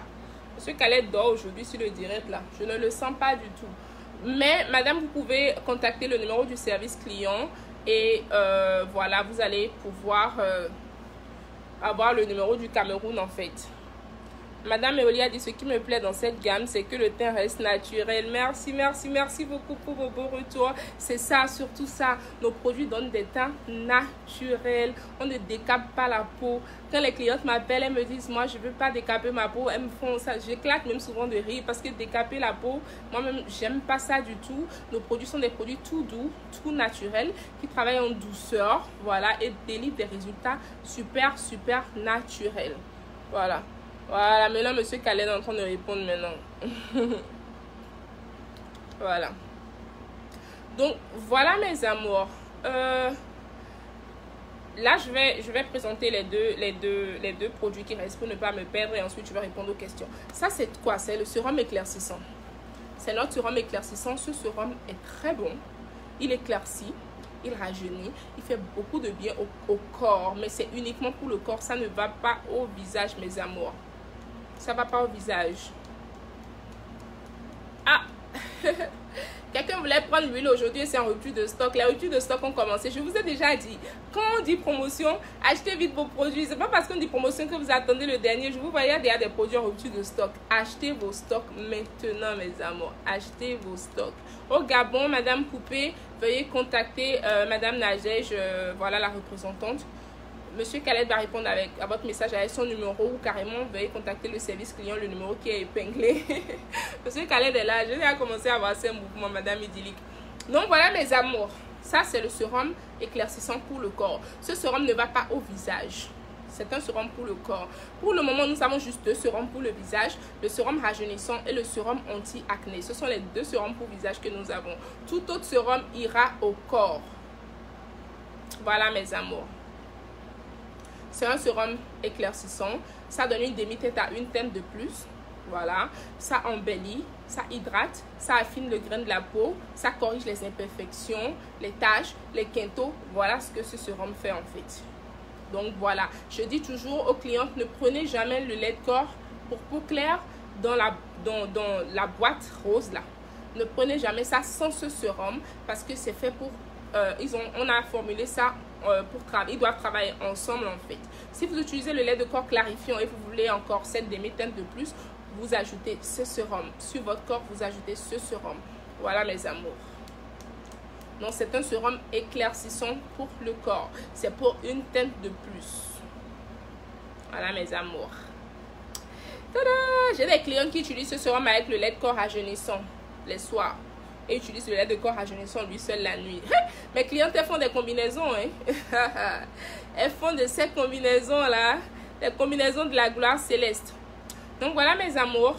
Monsieur Khaled dort aujourd'hui sur le direct, là. Je ne le sens pas du tout. Mais, madame, vous pouvez contacter le numéro du service client. Et voilà, vous allez pouvoir... avoir le numéro du Cameroun en fait. Madame Eolia dit ce qui me plaît dans cette gamme c'est que le teint reste naturel. Merci beaucoup pour vos beaux retours. C'est ça, surtout ça. Nos produits donnent des teints naturels. On ne décape pas la peau. Quand les clientes m'appellent, elles me disent moi je veux pas décaper ma peau. Elles me font ça. J'éclate même souvent de rire parce que décaper la peau, moi-même j'aime pas ça du tout. Nos produits sont des produits tout doux, tout naturels qui travaillent en douceur. Voilà, et délivrent des résultats super naturels. Voilà. Voilà, maintenant, Monsieur Khaled est en train de répondre maintenant. Voilà. Donc, voilà mes amours. Là, je vais présenter les deux produits qui restent pour ne pas me perdre et ensuite, je vais répondre aux questions. Ça, c'est quoi? C'est le sérum éclaircissant. C'est notre sérum éclaircissant. Ce sérum est très bon. Il éclaircit. Il rajeunit, il fait beaucoup de bien au corps, mais c'est uniquement pour le corps, ça ne va pas au visage mes amours. Ça va pas au visage. Ah. Quelqu'un voulait prendre l'huile aujourd'hui et c'est en rupture de stock. Les ruptures de stock ont commencé. Je vous ai déjà dit, quand on dit promotion, achetez vite vos produits. C'est pas parce qu'on dit promotion que vous attendez le dernier jour. Vous voyez, il y a des produits en rupture de stock. Achetez vos stocks maintenant, mes amours. Achetez vos stocks. Au Gabon, Madame Poupée, veuillez contacter Madame Najej, voilà la représentante. Monsieur Khaled va répondre à votre message avec son numéro ou carrément veuillez contacter le service client, le numéro qui est épinglé. Monsieur Khaled est là, je vais commencer à avoir ces mouvements, Madame Idyllique. Donc voilà mes amours, ça c'est le sérum éclaircissant pour le corps. Ce sérum ne va pas au visage, c'est un sérum pour le corps. Pour le moment, nous avons juste 2 sérums pour le visage, le sérum rajeunissant et le sérum anti-acné. Ce sont les 2 sérums pour visage que nous avons. Tout autre sérum ira au corps. Voilà mes amours. C'est un sérum éclaircissant. Ça donne une demi-teinte à une teinte de plus. Voilà. Ça embellit, ça hydrate, ça affine le grain de la peau, ça corrige les imperfections, les taches, les quintaux. Voilà ce que ce sérum fait en fait. Donc voilà. Je dis toujours aux clientes, ne prenez jamais le lait de corps pour peau claire dans la boîte rose là. Ne prenez jamais ça sans ce sérum parce que c'est fait pour... on a formulé ça pour travailler. Ils doivent travailler ensemble en fait. Si vous utilisez le lait de corps clarifiant et vous voulez encore cette demi-teinte de plus, vous ajoutez ce sérum. Sur votre corps, vous ajoutez ce sérum. Voilà mes amours. Donc c'est un sérum éclaircissant pour le corps. C'est pour une teinte de plus. Voilà mes amours. J'ai des clients qui utilisent ce sérum avec le lait de corps rajeunissant les soirs. Et utilisent le lait de corps rajeunissant lui seul la nuit. Mes clientes, elles font des combinaisons. Hein? Elles font de ces combinaisons-là, des combinaisons de la gloire céleste. Donc voilà mes amours.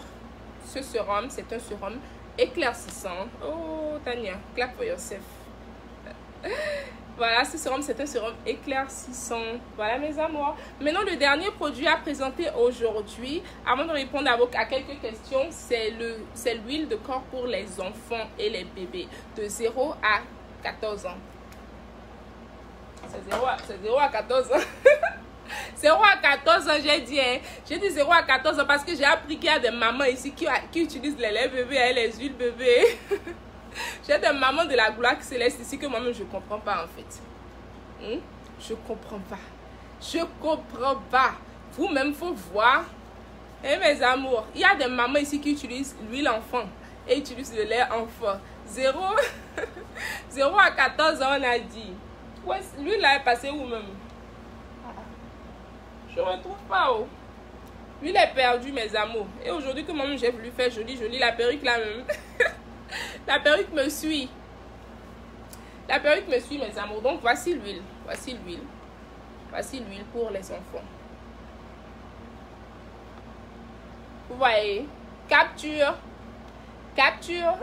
Ce sérum, c'est un sérum éclaircissant. Oh, Tania, clap for yourself. Voilà, ce sérum, c'est un sérum éclaircissant. Voilà, mes amours. Maintenant, le dernier produit à présenter aujourd'hui, avant de répondre à quelques questions, c'est l'huile de corps pour les enfants et les bébés de 0 à 14 ans. C'est 0 à 14 ans. 0 à 14 ans, j'ai dit. Hein. J'ai dit 0 à 14 ans parce que j'ai appris qu'il y a des mamans ici qui utilisent les laits bébés et les huiles bébés. J'ai des mamans de la gloire qui se laissent ici que moi-même je ne comprends pas en fait. Je comprends pas. Je comprends pas. Vous-même, faut voir. Et mes amours, il y a des mamans ici qui utilisent l'huile enfant et utilisent le lait enfant. 0 à 14 ans, on a dit. Ouais, l'huile là est passée où même? Je ne retrouve pas. Oh. L'huile est perdue, mes amours. Et aujourd'hui que moi-même j'ai voulu faire joli, la perruque là même. La perruque me suit. La perruque me suit, mes amours. Donc, voici l'huile. Voici l'huile. Voici l'huile pour les enfants. Vous voyez? Capture. Capture.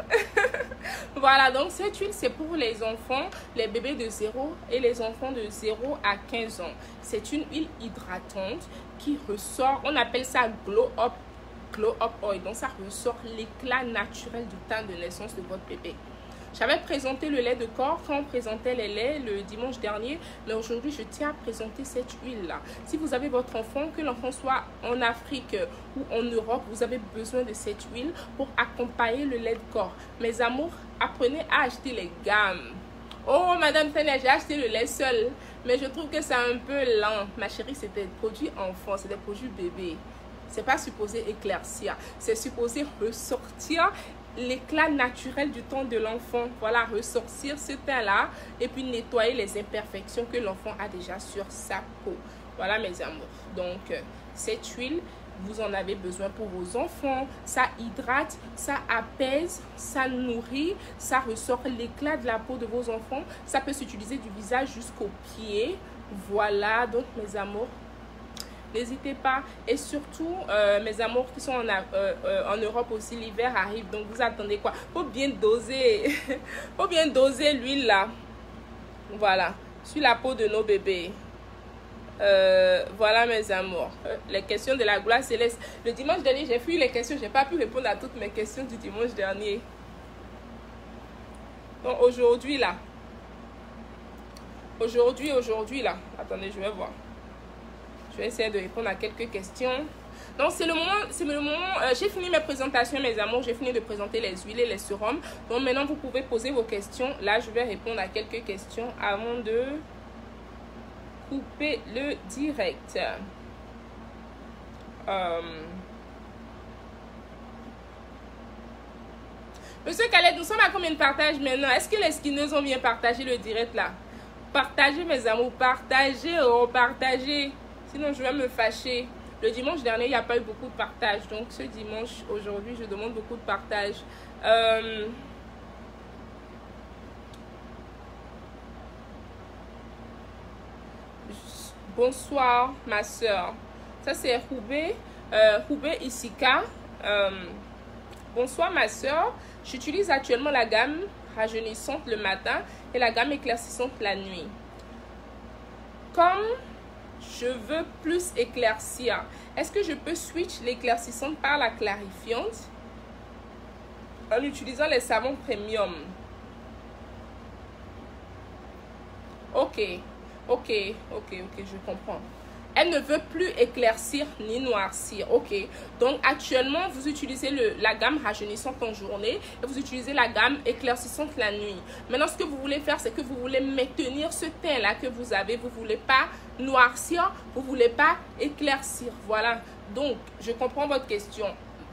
Voilà, donc cette huile, c'est pour les enfants, les bébés de 0 et les enfants de 0 à 15 ans. C'est une huile hydratante qui ressort. On appelle ça Glow Up Oil. Donc, ça ressort l'éclat naturel du teint de naissance de votre bébé. J'avais présenté le lait de corps quand on présentait les laits le dimanche dernier, mais aujourd'hui je tiens à présenter cette huile là. Si vous avez votre enfant, que l'enfant soit en Afrique ou en Europe, vous avez besoin de cette huile pour accompagner le lait de corps. Mes amours, apprenez à acheter les gammes. Oh madame Tania, j'ai acheté le lait seul, mais je trouve que c'est un peu lent. Ma chérie, c'est des produits enfants, c'est des produits bébés. C'est pas supposé éclaircir, c'est supposé ressortir l'éclat naturel du teint de l'enfant. Voilà, ressortir ce teint-là et puis nettoyer les imperfections que l'enfant a déjà sur sa peau. Voilà, mes amours. Donc, cette huile, vous en avez besoin pour vos enfants. Ça hydrate, ça apaise, ça nourrit, ça ressort l'éclat de la peau de vos enfants. Ça peut s'utiliser du visage jusqu'aux pieds. Voilà, donc, mes amours, n'hésitez pas. Et surtout, mes amours qui sont en Europe aussi, l'hiver arrive. Donc, vous attendez quoi? Faut bien doser. Faut bien doser l'huile là. Voilà. Sur la peau de nos bébés. Voilà, mes amours. Les questions de la gloire céleste. Le dimanche dernier, j'ai fui les questions. J'ai pas pu répondre à toutes mes questions du dimanche dernier. Donc, aujourd'hui là. Aujourd'hui là. Attendez, je vais voir. Je vais essayer de répondre à quelques questions. Donc, c'est le moment, j'ai fini mes présentations, mes amours. J'ai fini de présenter les huiles et les sérums. Donc, maintenant, vous pouvez poser vos questions. Là, je vais répondre à quelques questions avant de couper le direct. Monsieur Khaled, nous sommes à combien de partages maintenant? Est-ce que les skinneuses ont bien partagé le direct là? Partagez, mes amours. Partagez, oh, partagez. Sinon, je vais me fâcher. Le dimanche dernier, il n'y a pas eu beaucoup de partage. Donc, ce dimanche, aujourd'hui, je demande beaucoup de partage. Bonsoir, ma soeur. Ça, c'est Roubé. Roubé Isika. Bonsoir, ma soeur. J'utilise actuellement la gamme rajeunissante le matin et la gamme éclaircissante la nuit. Comme je veux plus éclaircir, est-ce que je peux switch l'éclaircissante par la clarifiante en utilisant les savons premium? Ok, je comprends. Elle ne veut plus éclaircir ni noircir. Ok, donc actuellement vous utilisez la gamme rajeunissante en journée et vous utilisez la gamme éclaircissante la nuit. Maintenant, ce que vous voulez faire, c'est que vous voulez maintenir ce teint là que vous avez. Vous voulez pas noircir, vous voulez pas éclaircir. Voilà, donc je comprends votre question.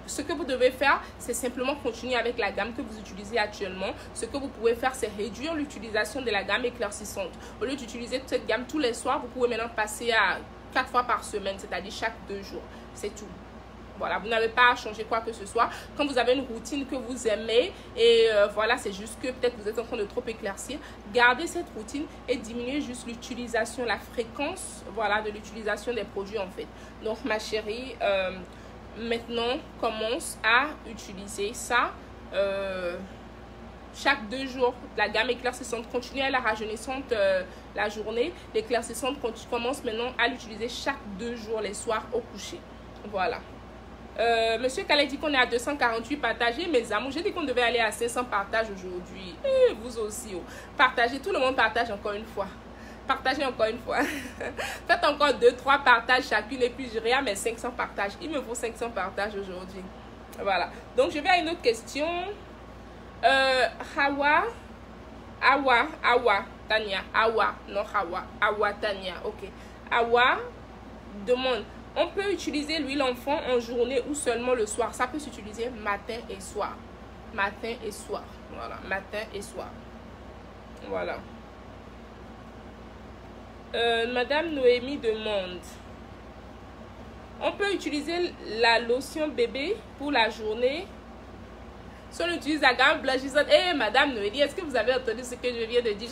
Ce que vous devez faire, c'est simplement continuer avec la gamme que vous utilisez actuellement. Ce que vous pouvez faire, c'est réduire l'utilisation de la gamme éclaircissante. Au lieu d'utiliser cette gamme tous les soirs, vous pouvez maintenant passer à 4 fois par semaine, c'est-à-dire chaque 2 jours. C'est tout. Voilà, vous n'avez pas à changer quoi que ce soit. Quand vous avez une routine que vous aimez et voilà, c'est juste que peut-être vous êtes en train de trop éclaircir, gardez cette routine et diminuez juste l'utilisation, la fréquence, voilà, de l'utilisation des produits en fait. Donc, ma chérie, maintenant, commence à utiliser ça. chaque 2 jours, la gamme éclaircissante. Continuez à la rajeunissante la journée. L'éclaircissante commence maintenant à l'utiliser chaque 2 jours les soirs au coucher. Voilà. Monsieur Calais dit qu'on est à 248 partagés. Mes amours, j'ai dit qu'on devait aller à 500 partages aujourd'hui. Et vous aussi. Oh. Partagez, tout le monde partage encore une fois. Partagez encore une fois. Faites encore 2-3 partages chacune et puis j'irai à mes 500 partages. Il me faut 500 partages aujourd'hui. Voilà. Donc, je vais à une autre question. Awa, Tania. Awa, non Hawa. Awa, Tania. Ok. Awa demande, on peut utiliser l'huile enfant en journée ou seulement le soir? Ça peut s'utiliser matin et soir. Matin et soir. Voilà. Matin et soir. Voilà. Madame Noémie demande, on peut utiliser la lotion bébé pour la journée? Si on utilise la gamme blanchissante, Madame Noémie, est-ce que vous avez entendu ce que je viens de dire?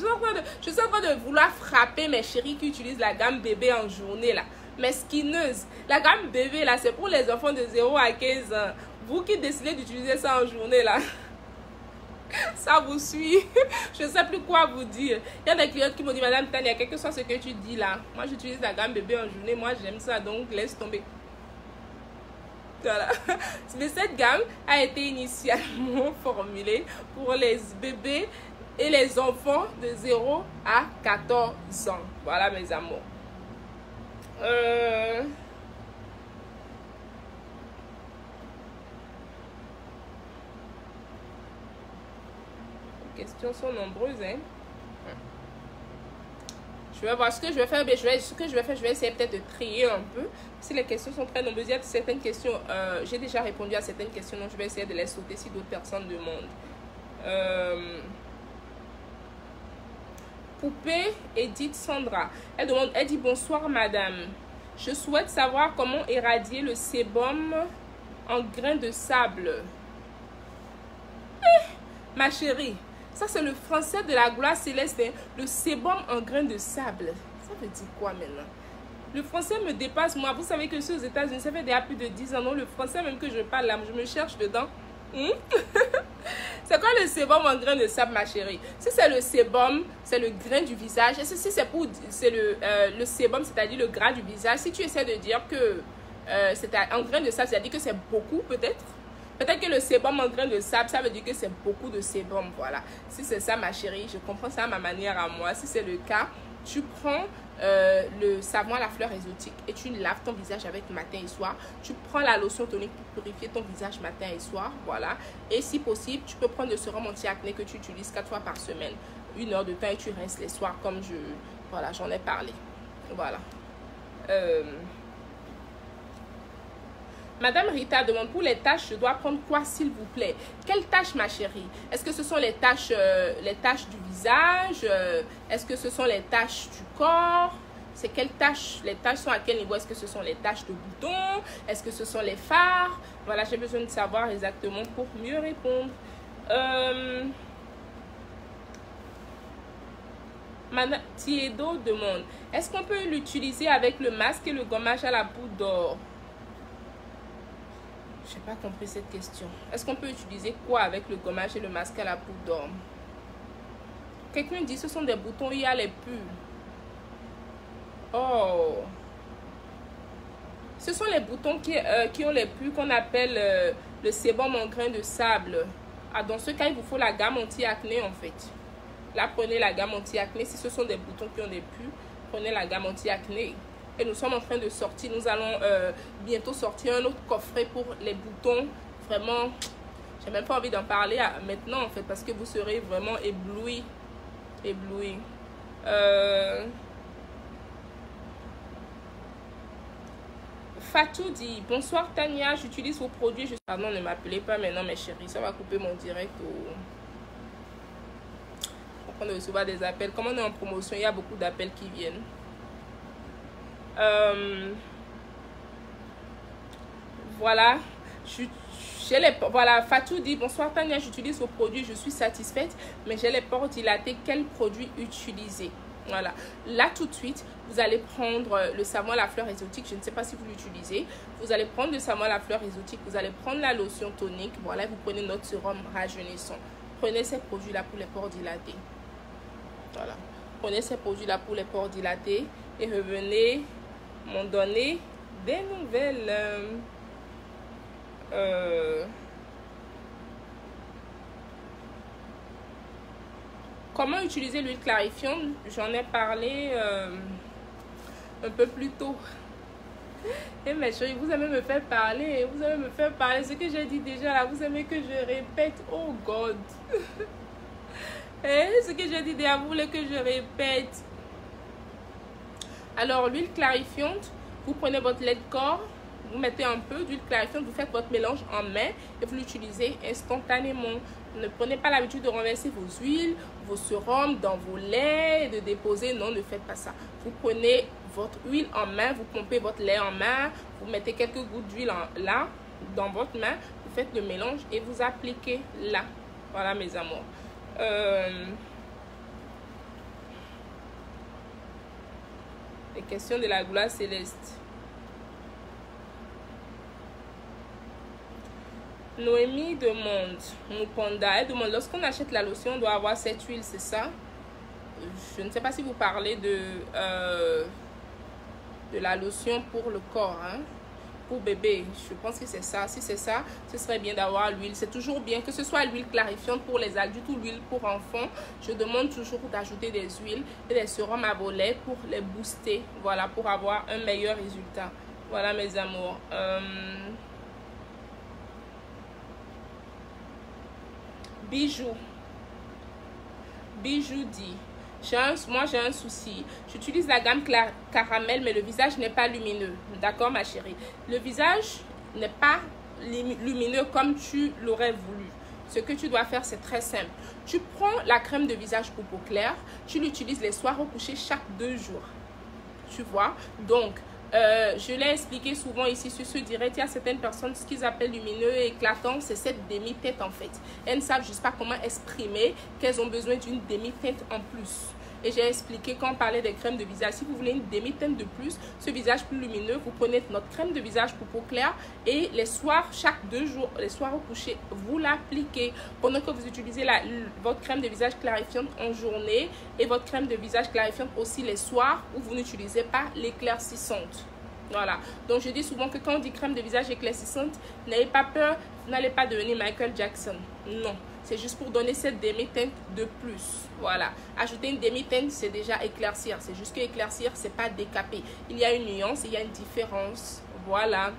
Je suis en train de vouloir frapper mes chéris qui utilisent la gamme bébé en journée là. Mes skineuses. La gamme bébé là, c'est pour les enfants de 0 à 15 ans. Vous qui décidez d'utiliser ça en journée là, ça vous suit. Je ne sais plus quoi vous dire. Il y a des clients qui m'ont dit, Madame Tania, quel que soit ce que tu dis là, moi j'utilise la gamme bébé en journée, moi j'aime ça, donc laisse tomber. Voilà. Mais cette gamme a été initialement formulée pour les bébés et les enfants de 0 à 14 ans. Voilà mes amours. Les questions sont nombreuses, hein. Je vais voir ce que je vais faire. Je vais essayer peut-être de trier un peu. Si les questions sont très nombreuses, il y a certaines questions. J'ai déjà répondu à certaines questions, donc je vais essayer de les sauter si d'autres personnes demandent. Poupée Edith Sandra. Elle demande, elle dit bonsoir madame. Je souhaite savoir comment éradier le sébum en grains de sable. Ma chérie. Ça, c'est le français de la gloire céleste. Hein? Le sébum en grain de sable. Ça veut dire quoi maintenant? Le français me dépasse, moi. Vous savez que je suis aux États-Unis, ça fait déjà plus de 10 ans. Non, le français même que je parle là, je me cherche dedans. C'est quoi le sébum en grain de sable, ma chérie? Si c'est le sébum, c'est le grain du visage. Et si c'est pour... c'est le sébum, c'est-à-dire le gras du visage. Si tu essaies de dire que c'est en grain de sable, c'est-à-dire que c'est beaucoup peut-être. Peut-être que le sébum en grain de sable, ça veut dire que c'est beaucoup de sébum, voilà. Si c'est ça, ma chérie, je comprends ça à ma manière à moi. Si c'est le cas, tu prends le savon à la fleur exotique et tu laves ton visage avec matin et soir. Tu prends la lotion tonique pour purifier ton visage matin et soir, voilà. Et si possible, tu peux prendre le sérum anti-acné que tu utilises 4 fois par semaine. 1 heure de temps et tu rinces les soirs comme voilà, j'en ai parlé. Voilà. Madame Rita demande, pour les tâches, je dois prendre quoi s'il vous plaît? Quelles tâches ma chérie? Est-ce que ce sont les tâches du visage? Est-ce que ce sont les tâches du corps? C'est quelles tâches? Les tâches sont à quel niveau? Est-ce que ce sont les tâches de boutons? Est-ce que ce sont les fards? Voilà, j'ai besoin de savoir exactement pour mieux répondre. Madame Thiedo demande, est-ce qu'on peut l'utiliser avec le masque et le gommage à la poudre d'or? Je n'ai pas compris cette question. Est-ce qu'on peut utiliser quoi avec le gommage et le masque à la poudre d'or? Quelqu'un dit ce sont des boutons, il y a les pus. Oh. Ce sont les boutons qui ont les pus qu'on appelle le sébum en grain de sable. Ah, dans ce cas, il vous faut la gamme anti-acné en fait. Là, prenez la gamme anti-acné. Si ce sont des boutons qui ont des pus, prenez la gamme anti-acné. Et nous sommes en train de sortir, nous allons bientôt sortir un autre coffret pour les boutons. Vraiment, j'ai même pas envie d'en parler maintenant en fait, parce que vous serez vraiment éblouis. Éblouis. Fatou dit, bonsoir Tania, j'utilise vos produits. Pardon, ne m'appelez pas maintenant mes chéris, ça va couper mon direct. On va recevoir des appels. Comme on est en promotion, il y a beaucoup d'appels qui viennent. Voilà, voilà, Fatou dit bonsoir Tania, j'utilise vos produits, je suis satisfaite, mais j'ai les pores dilatés, quel produit utiliser? Voilà, là tout de suite vous allez prendre le savon à la fleur exotique, je ne sais pas si vous l'utilisez. Vous allez prendre le savon à la fleur exotique, vous allez prendre la lotion tonique, voilà, vous prenez notre sérum rajeunissant. prenez ces produits-là pour les pores dilatés. Voilà. Prenez ces produits-là pour les pores dilatés et revenez m'en donner des nouvelles. Comment utiliser l'huile clarifiante? J'en ai parlé un peu plus tôt. Et mes chéris, vous aimez me faire parler. Vous aimez me faire parler. Ce que j'ai dit déjà là, vous aimez que je répète. Oh God. Ce que j'ai dit déjà, vous voulez que je répète. Alors, l'huile clarifiante, vous prenez votre lait de corps, vous mettez un peu d'huile clarifiante, vous faites votre mélange en main et vous l'utilisez instantanément. Ne prenez pas l'habitude de renverser vos huiles, vos sérums dans vos laits et de déposer. Non, ne faites pas ça. Vous prenez votre huile en main, vous pompez votre lait en main, vous mettez quelques gouttes d'huile là, dans votre main, vous faites le mélange et vous appliquez là. Voilà mes amours. Les questions de la gloire céleste. Noémie demande, Mupanda, elle demande, lorsqu'on achète la lotion, on doit avoir cette huile, c'est ça? Je ne sais pas si vous parlez de la lotion pour le corps, hein? Pour bébé, je pense que c'est ça. Si c'est ça, ce serait bien d'avoir l'huile. C'est toujours bien que ce soit l'huile clarifiante pour les adultes ou l'huile pour enfants. Je demande toujours d'ajouter des huiles et des sérums à vos laits pour les booster. Voilà, pour avoir un meilleur résultat. Voilà mes amours. Bijou dit, moi j'ai un souci. J'utilise la gamme caramel, mais le visage n'est pas lumineux. D'accord ma chérie? Le visage n'est pas lumineux comme tu l'aurais voulu. Ce que tu dois faire, c'est très simple. Tu prends la crème de visage pour peau claire, tu l'utilises les soirs au coucher chaque 2 jours. Tu vois? Donc, je l'ai expliqué souvent ici sur ce direct. Il y a certaines personnes, ce qu'ils appellent lumineux et éclatant, c'est cette demi-teinte en fait. Elles ne savent juste pas comment exprimer qu'elles ont besoin d'une demi-teinte en plus. Et j'ai expliqué quand on parlait des crèmes de visage. Si vous voulez une demi-teinte de plus, ce visage plus lumineux, vous prenez notre crème de visage pour peau claire et les soirs, chaque 2 jours, les soirs au coucher, vous l'appliquez. Pendant que vous utilisez votre crème de visage clarifiante en journée et votre crème de visage clarifiante aussi les soirs où vous n'utilisez pas l'éclaircissante. Voilà. Donc, je dis souvent que quand on dit crème de visage éclaircissante, n'ayez pas peur, vous n'allez pas devenir Michael Jackson. Non. C'est juste pour donner cette demi-teinte de plus. Voilà. Ajouter une demi-teinte, c'est déjà éclaircir. C'est juste que éclaircir, c'est pas décaper. Il y a une nuance, il y a une différence. Voilà.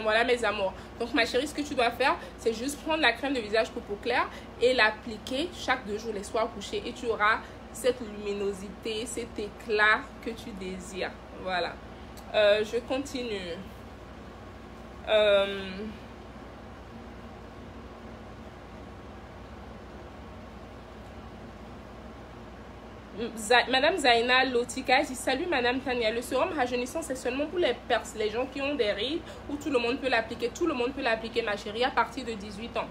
Voilà mes amours. Donc ma chérie, ce que tu dois faire, c'est juste prendre la crème de visage pour peau claire et l'appliquer chaque 2 jours les soirs couchés. Et tu auras cette luminosité, cet éclat que tu désires. Voilà. Je continue. Madame Zaina Lotika dit salut Madame Tania, le sérum rajeunissant c'est seulement pour les gens qui ont des rides ou tout le monde peut l'appliquer? Tout le monde peut l'appliquer ma chérie à partir de 18 ans.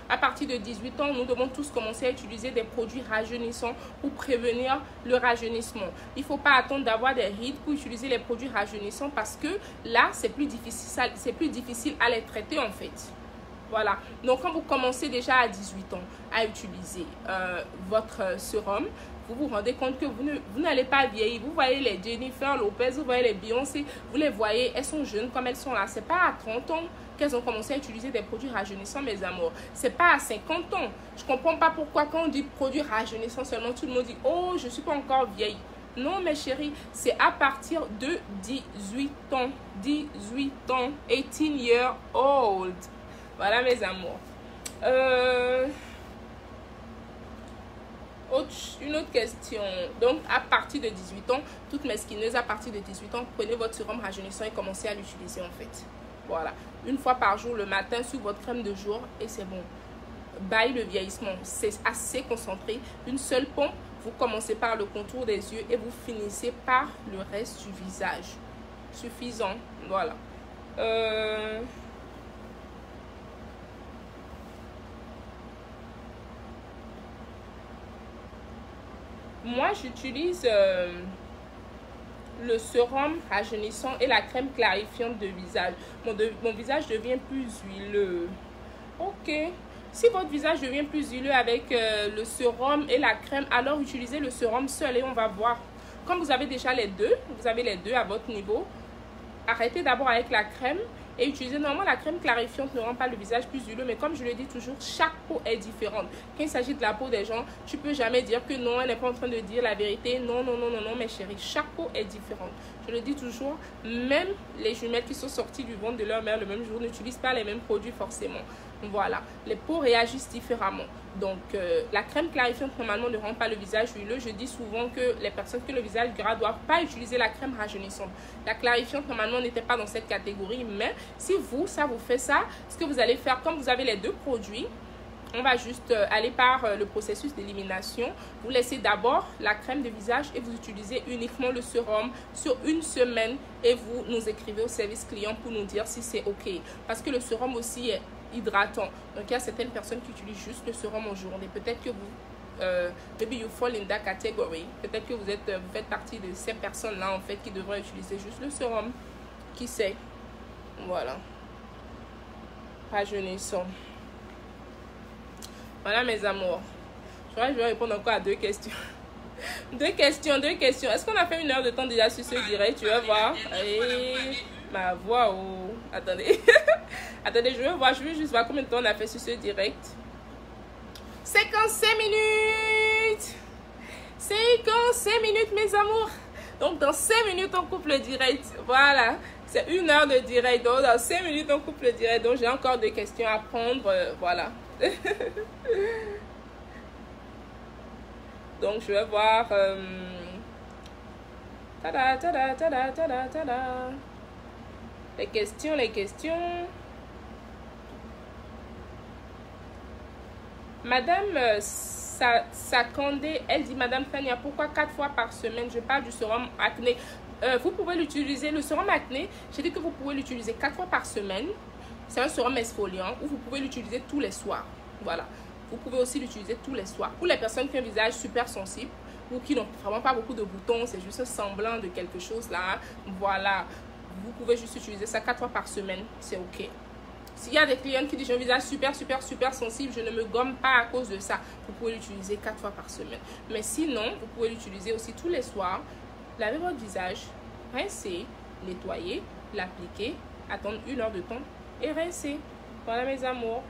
À partir de 18 ans, nous devons tous commencer à utiliser des produits rajeunissants pour prévenir le rajeunissement. Il ne faut pas attendre d'avoir des rides pour utiliser les produits rajeunissants parce que là, c'est plus difficile à les traiter en fait. Voilà. Donc, quand vous commencez déjà à 18 ans à utiliser votre sérum, vous vous rendez compte que vous n'allez pas vieillir. Vous voyez les Jennifer Lopez, vous voyez les Beyoncé, vous les voyez, elles sont jeunes comme elles sont là. C'est pas à 30 ans qu'elles ont commencé à utiliser des produits rajeunissants, mes amours. C'est pas à 50 ans. Je comprends pas pourquoi quand on dit produits rajeunissants seulement, tout le monde dit « Oh, je suis pas encore vieille ». Non, mes chéris, c'est à partir de 18 ans. 18 ans. 18 years old. Voilà, mes amours. Une autre question. Donc, à partir de 18 ans, toutes mes skineuses, à partir de 18 ans, prenez votre sérum rajeunissant et commencez à l'utiliser en fait. Voilà. Une fois par jour, le matin, sur votre crème de jour et c'est bon. Bye le vieillissement. C'est assez concentré. Une seule pompe, vous commencez par le contour des yeux et vous finissez par le reste du visage. Suffisant. Voilà. Moi, j'utilise le sérum rajeunissant et la crème clarifiante de visage. Mon visage devient plus huileux. Ok. Si votre visage devient plus huileux avec le sérum et la crème, alors utilisez le sérum seul et on va voir. Comme vous avez déjà les deux, vous avez les deux à votre niveau, arrêtez d'abord avec la crème et utilisez. Normalement, la crème clarifiante ne rend pas le visage plus huileux, mais comme je le dis toujours, chaque peau est différente. Quand il s'agit de la peau des gens, tu peux jamais dire que non, elle n'est pas en train de dire la vérité. Non, non, non, non, non, mes chéris, chaque peau est différente. Je le dis toujours, même les jumelles qui sont sorties du ventre de leur mère le même jour n'utilisent pas les mêmes produits forcément. Voilà, les peaux réagissent différemment. Donc, la crème clarifiante normalement ne rend pas le visage huileux. Je dis souvent que les personnes qui ont le visage gras ne doivent pas utiliser la crème rajeunissante. La clarifiante normalement n'était pas dans cette catégorie, mais si vous, ça vous fait ça, ce que vous allez faire, comme vous avez les deux produits, on va juste aller par le processus d'élimination. Vous laissez d'abord la crème de visage et vous utilisez uniquement le sérum sur une semaine et vous nous écrivez au service client pour nous dire si c'est OK. Parce que le sérum aussi est hydratant. Donc, il y a certaines personnes qui utilisent juste le sérum en journée. Peut-être que vous, maybe you fall in that category. Peut-être que vous faites partie de ces personnes-là, en fait, qui devraient utiliser juste le sérum. Qui sait? Voilà. Rajeunissant. Voilà, mes amours. Je crois que je vais répondre encore à deux questions. Deux questions. Est-ce qu'on a fait 1 heure de temps déjà sur ce direct? Tu vas voir. Et ma voix, oh. Attendez. Attendez, je vais juste voir combien de temps on a fait sur ce direct. 55 minutes. 55 minutes, mes amours. Donc, dans 5 minutes, on coupe le direct. Voilà. C'est 1 heure de direct. Donc, dans 5 minutes, on coupe le direct. Donc, j'ai encore des questions à prendre. Voilà. Donc, je vais voir. Tada, tada, tada, tada, tada. Les questions. Madame Sakandé, elle dit, Madame Fania, pourquoi 4 fois par semaine? Je parle du sérum acné. Vous pouvez l'utiliser, le sérum acné, j'ai dit que vous pouvez l'utiliser 4 fois par semaine. C'est un sérum exfoliant ou vous pouvez l'utiliser tous les soirs. Voilà. Vous pouvez aussi l'utiliser tous les soirs. Pour les personnes qui ont un visage super sensible ou qui n'ont vraiment pas beaucoup de boutons, c'est juste un semblant de quelque chose là. Voilà. Vous pouvez juste utiliser ça 4 fois par semaine. C'est OK. S'il y a des clients qui disent j'ai un visage super sensible, je ne me gomme pas à cause de ça, vous pouvez l'utiliser 4 fois par semaine. Mais sinon, vous pouvez l'utiliser aussi tous les soirs. Lavez votre visage, rincer, nettoyer, l'appliquer, attendre 1 heure de temps et rincer. Voilà, mes amours.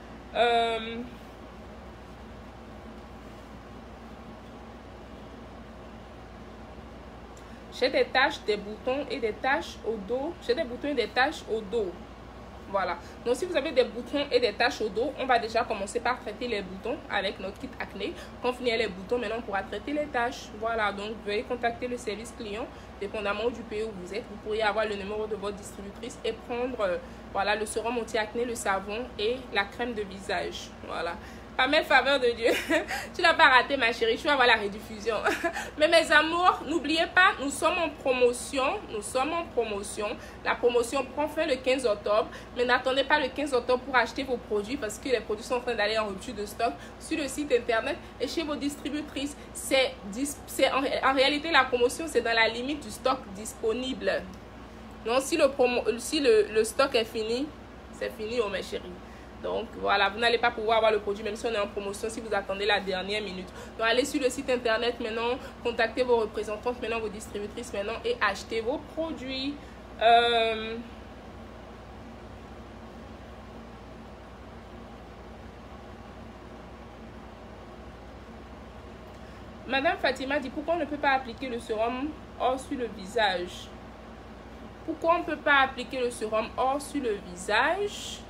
J'ai des taches, des boutons et des taches au dos. J'ai des boutons et des taches au dos. Voilà. Donc, si vous avez des boutons et des taches au dos, on va déjà commencer par traiter les boutons avec notre kit acné. Quand on finit les boutons, maintenant, on pourra traiter les taches. Voilà. Donc, veuillez contacter le service client, dépendamment du pays où vous êtes. Vous pourriez avoir le numéro de votre distributrice et prendre, voilà, le sérum anti-acné, le savon et la crème de visage. Voilà. Pamela, faveur de Dieu. Tu n'as pas raté, ma chérie. Tu vas avoir la rediffusion. Mais mes amours, n'oubliez pas, nous sommes en promotion. La promotion prend fin le 15 octobre. Mais n'attendez pas le 15 octobre pour acheter vos produits parce que les produits sont en train d'aller en rupture de stock sur le site internet et chez vos distributrices. En réalité, la promotion, c'est dans la limite du stock disponible. Donc, si le stock est fini, c'est fini, oh mes chéris. Donc voilà, vous n'allez pas pouvoir avoir le produit même si on est en promotion, si vous attendez la dernière minute. Donc allez sur le site internet maintenant, contactez vos représentantes maintenant, vos distributrices maintenant et achetez vos produits. Madame Fatima dit pourquoi on ne peut pas appliquer le sérum or sur le visage? Pourquoi on ne peut pas appliquer le sérum or sur le visage?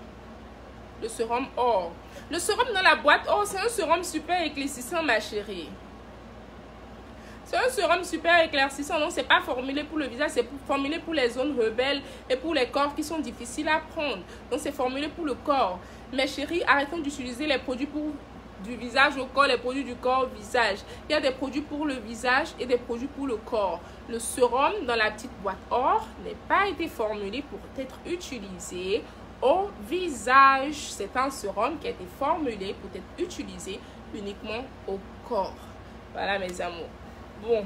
Le sérum or. Le sérum dans la boîte or, c'est un sérum super éclaircissant, ma chérie. C'est un sérum super éclaircissant. Donc, c'est pas formulé pour le visage, c'est formulé pour les zones rebelles et pour les corps qui sont difficiles à prendre. Donc, c'est formulé pour le corps. Mes chéris, arrêtons d'utiliser les produits du visage au corps, les produits du corps au visage. Il y a des produits pour le visage et des produits pour le corps. Le sérum dans la petite boîte or n'a pas été formulé pour être utilisé au visage. C'est un sérum qui a été formulé pour être utilisé uniquement au corps. Voilà, mes amours. Bon,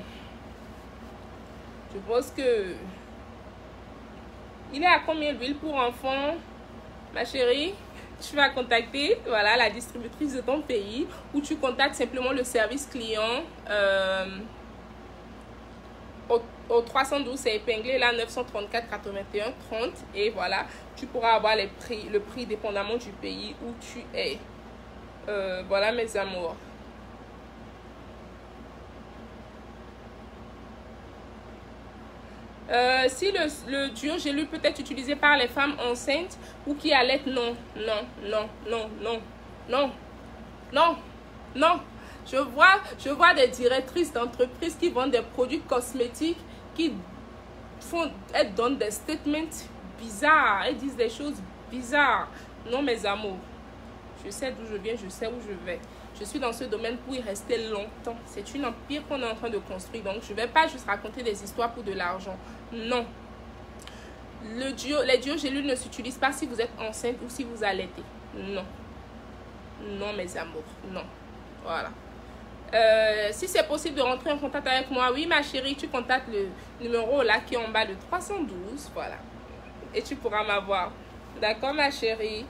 je pense que il est à combien l'huile pour enfants, ma chérie? tu vas contacter voilà, la distributrice de ton pays ou tu contactes simplement le service client au 312, c'est épinglé là, 934 81 30 et voilà, tu pourras avoir le prix dépendamment du pays où tu es. Voilà mes amours. Si le duo gélule peut être utilisé par les femmes enceintes ou qui allaitent, non, non, non, non, non, non, non, non. Je vois des directrices d'entreprises qui vendent des produits cosmétiques elles donnent des statements bizarres, elles disent des choses bizarres. Non mes amours, je sais d'où je viens, je sais où je vais. Je suis dans ce domaine pour y rester longtemps. C'est une empire qu'on est en train de construire. Donc, je ne vais pas juste raconter des histoires pour de l'argent. Non. Les duogélules ne s'utilisent pas si vous êtes enceinte ou si vous allaitez. Non. Non, mes amours. Non. Voilà. Si c'est possible de rentrer en contact avec moi, oui, ma chérie, tu contactes le numéro là qui est en bas de 312. Voilà. Et tu pourras m'avoir. D'accord, ma chérie.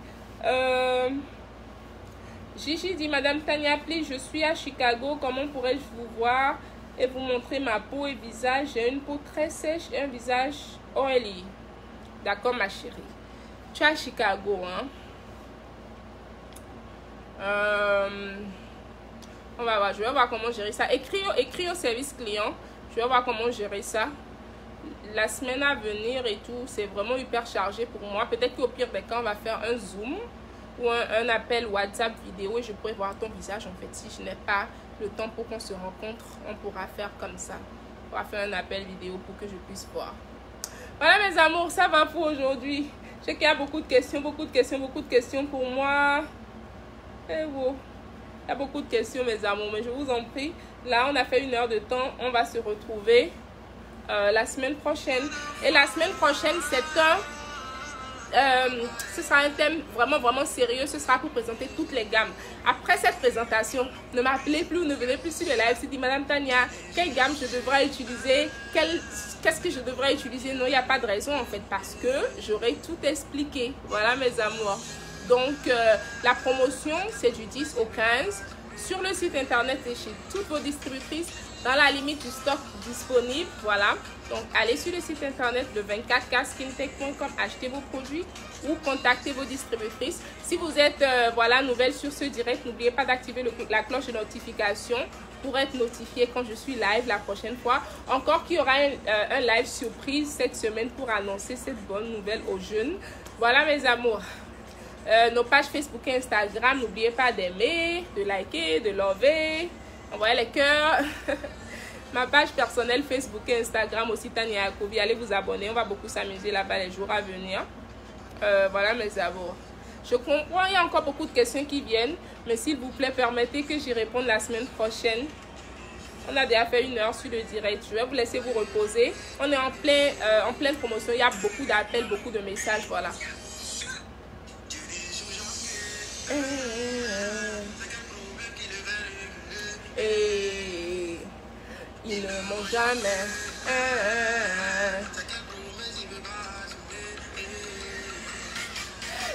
Gigi dit, Madame Tania, please, je suis à Chicago. Comment pourrais-je vous voir et vous montrer ma peau et visage? J'ai une peau très sèche et un visage oily. D'accord, ma chérie. Tu es à Chicago, hein? On va voir. Je vais voir comment gérer ça. Écris au service client. Je vais voir comment gérer ça. La semaine à venir et tout, c'est vraiment hyper chargé pour moi. Peut-être qu'au pire des cas, on va faire un Zoom ou un appel WhatsApp vidéo et je pourrais voir ton visage. En fait, si je n'ai pas le temps pour qu'on se rencontre, on pourra faire comme ça. On va faire un appel vidéo pour que je puisse voir. Voilà mes amours, ça va pour aujourd'hui. Je sais qu'il y a beaucoup de questions pour moi. Et wow. Il y a beaucoup de questions mes amours, mais je vous en prie. Là, on a fait 1 heure de temps. On va se retrouver la semaine prochaine. Et la semaine prochaine, ce sera un thème vraiment sérieux. Ce sera pour présenter toutes les gammes. Après cette présentation, ne m'appelez plus ou ne venez plus sur le live. C'est dit, Madame Tania, quelle gamme je devrais utiliser? Qu'est-ce que je devrais utiliser? Non, il n'y a pas de raison en fait, parce que j'aurai tout expliqué. Voilà mes amours. Donc, la promotion, c'est du 10 au 15. Sur le site internet et chez toutes vos distributrices, dans la limite du stock disponible. Voilà. Donc, allez sur le site internet de 24kskintech.com, achetez vos produits ou contactez vos distributrices. Si vous êtes voilà, nouvelle sur ce direct, n'oubliez pas d'activer la cloche de notification pour être notifié quand je suis live la prochaine fois. Encore qu'il y aura un live surprise cette semaine pour annoncer cette bonne nouvelle aux jeunes. Voilà mes amours. Nos pages Facebook et Instagram, n'oubliez pas d'aimer, de liker, de lover, envoyez les cœurs. Ma page personnelle Facebook et Instagram aussi, Tania Yacobi, allez vous abonner, on va beaucoup s'amuser là-bas les jours à venir. Voilà mes amours. Je comprends, il y a encore beaucoup de questions qui viennent, mais s'il vous plaît, permettez que j'y réponde la semaine prochaine. On a déjà fait 1 heure sur le direct. Je vais vous laisser vous reposer. On est en pleine promotion, il y a beaucoup d'appels, beaucoup de messages, voilà. Et ils ne m'ont jamais.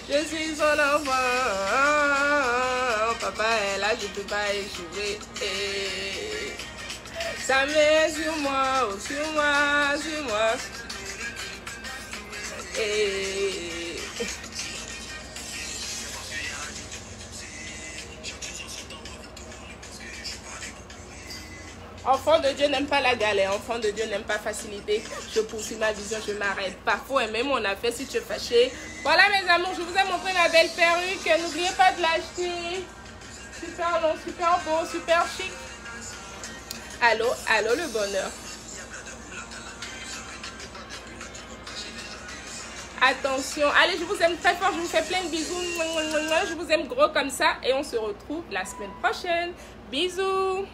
Je suis son enfant. Papa est là, je ne peux pas échouer. Ça met sur moi, oh, sur moi, sur moi. Enfant de Dieu n'aime pas la galère, enfant de Dieu n'aime pas faciliter. Je poursuis ma vision, je m'arrête pas. Faut aimer mon affaire si tu es fâché. Voilà mes amours, je vous ai montré ma belle perruque. N'oubliez pas de l'acheter. Super long, super beau, super chic. Allô, allô le bonheur. Attention, allez, je vous aime très fort, je vous fais plein de bisous. Je vous aime gros comme ça et on se retrouve la semaine prochaine. Bisous.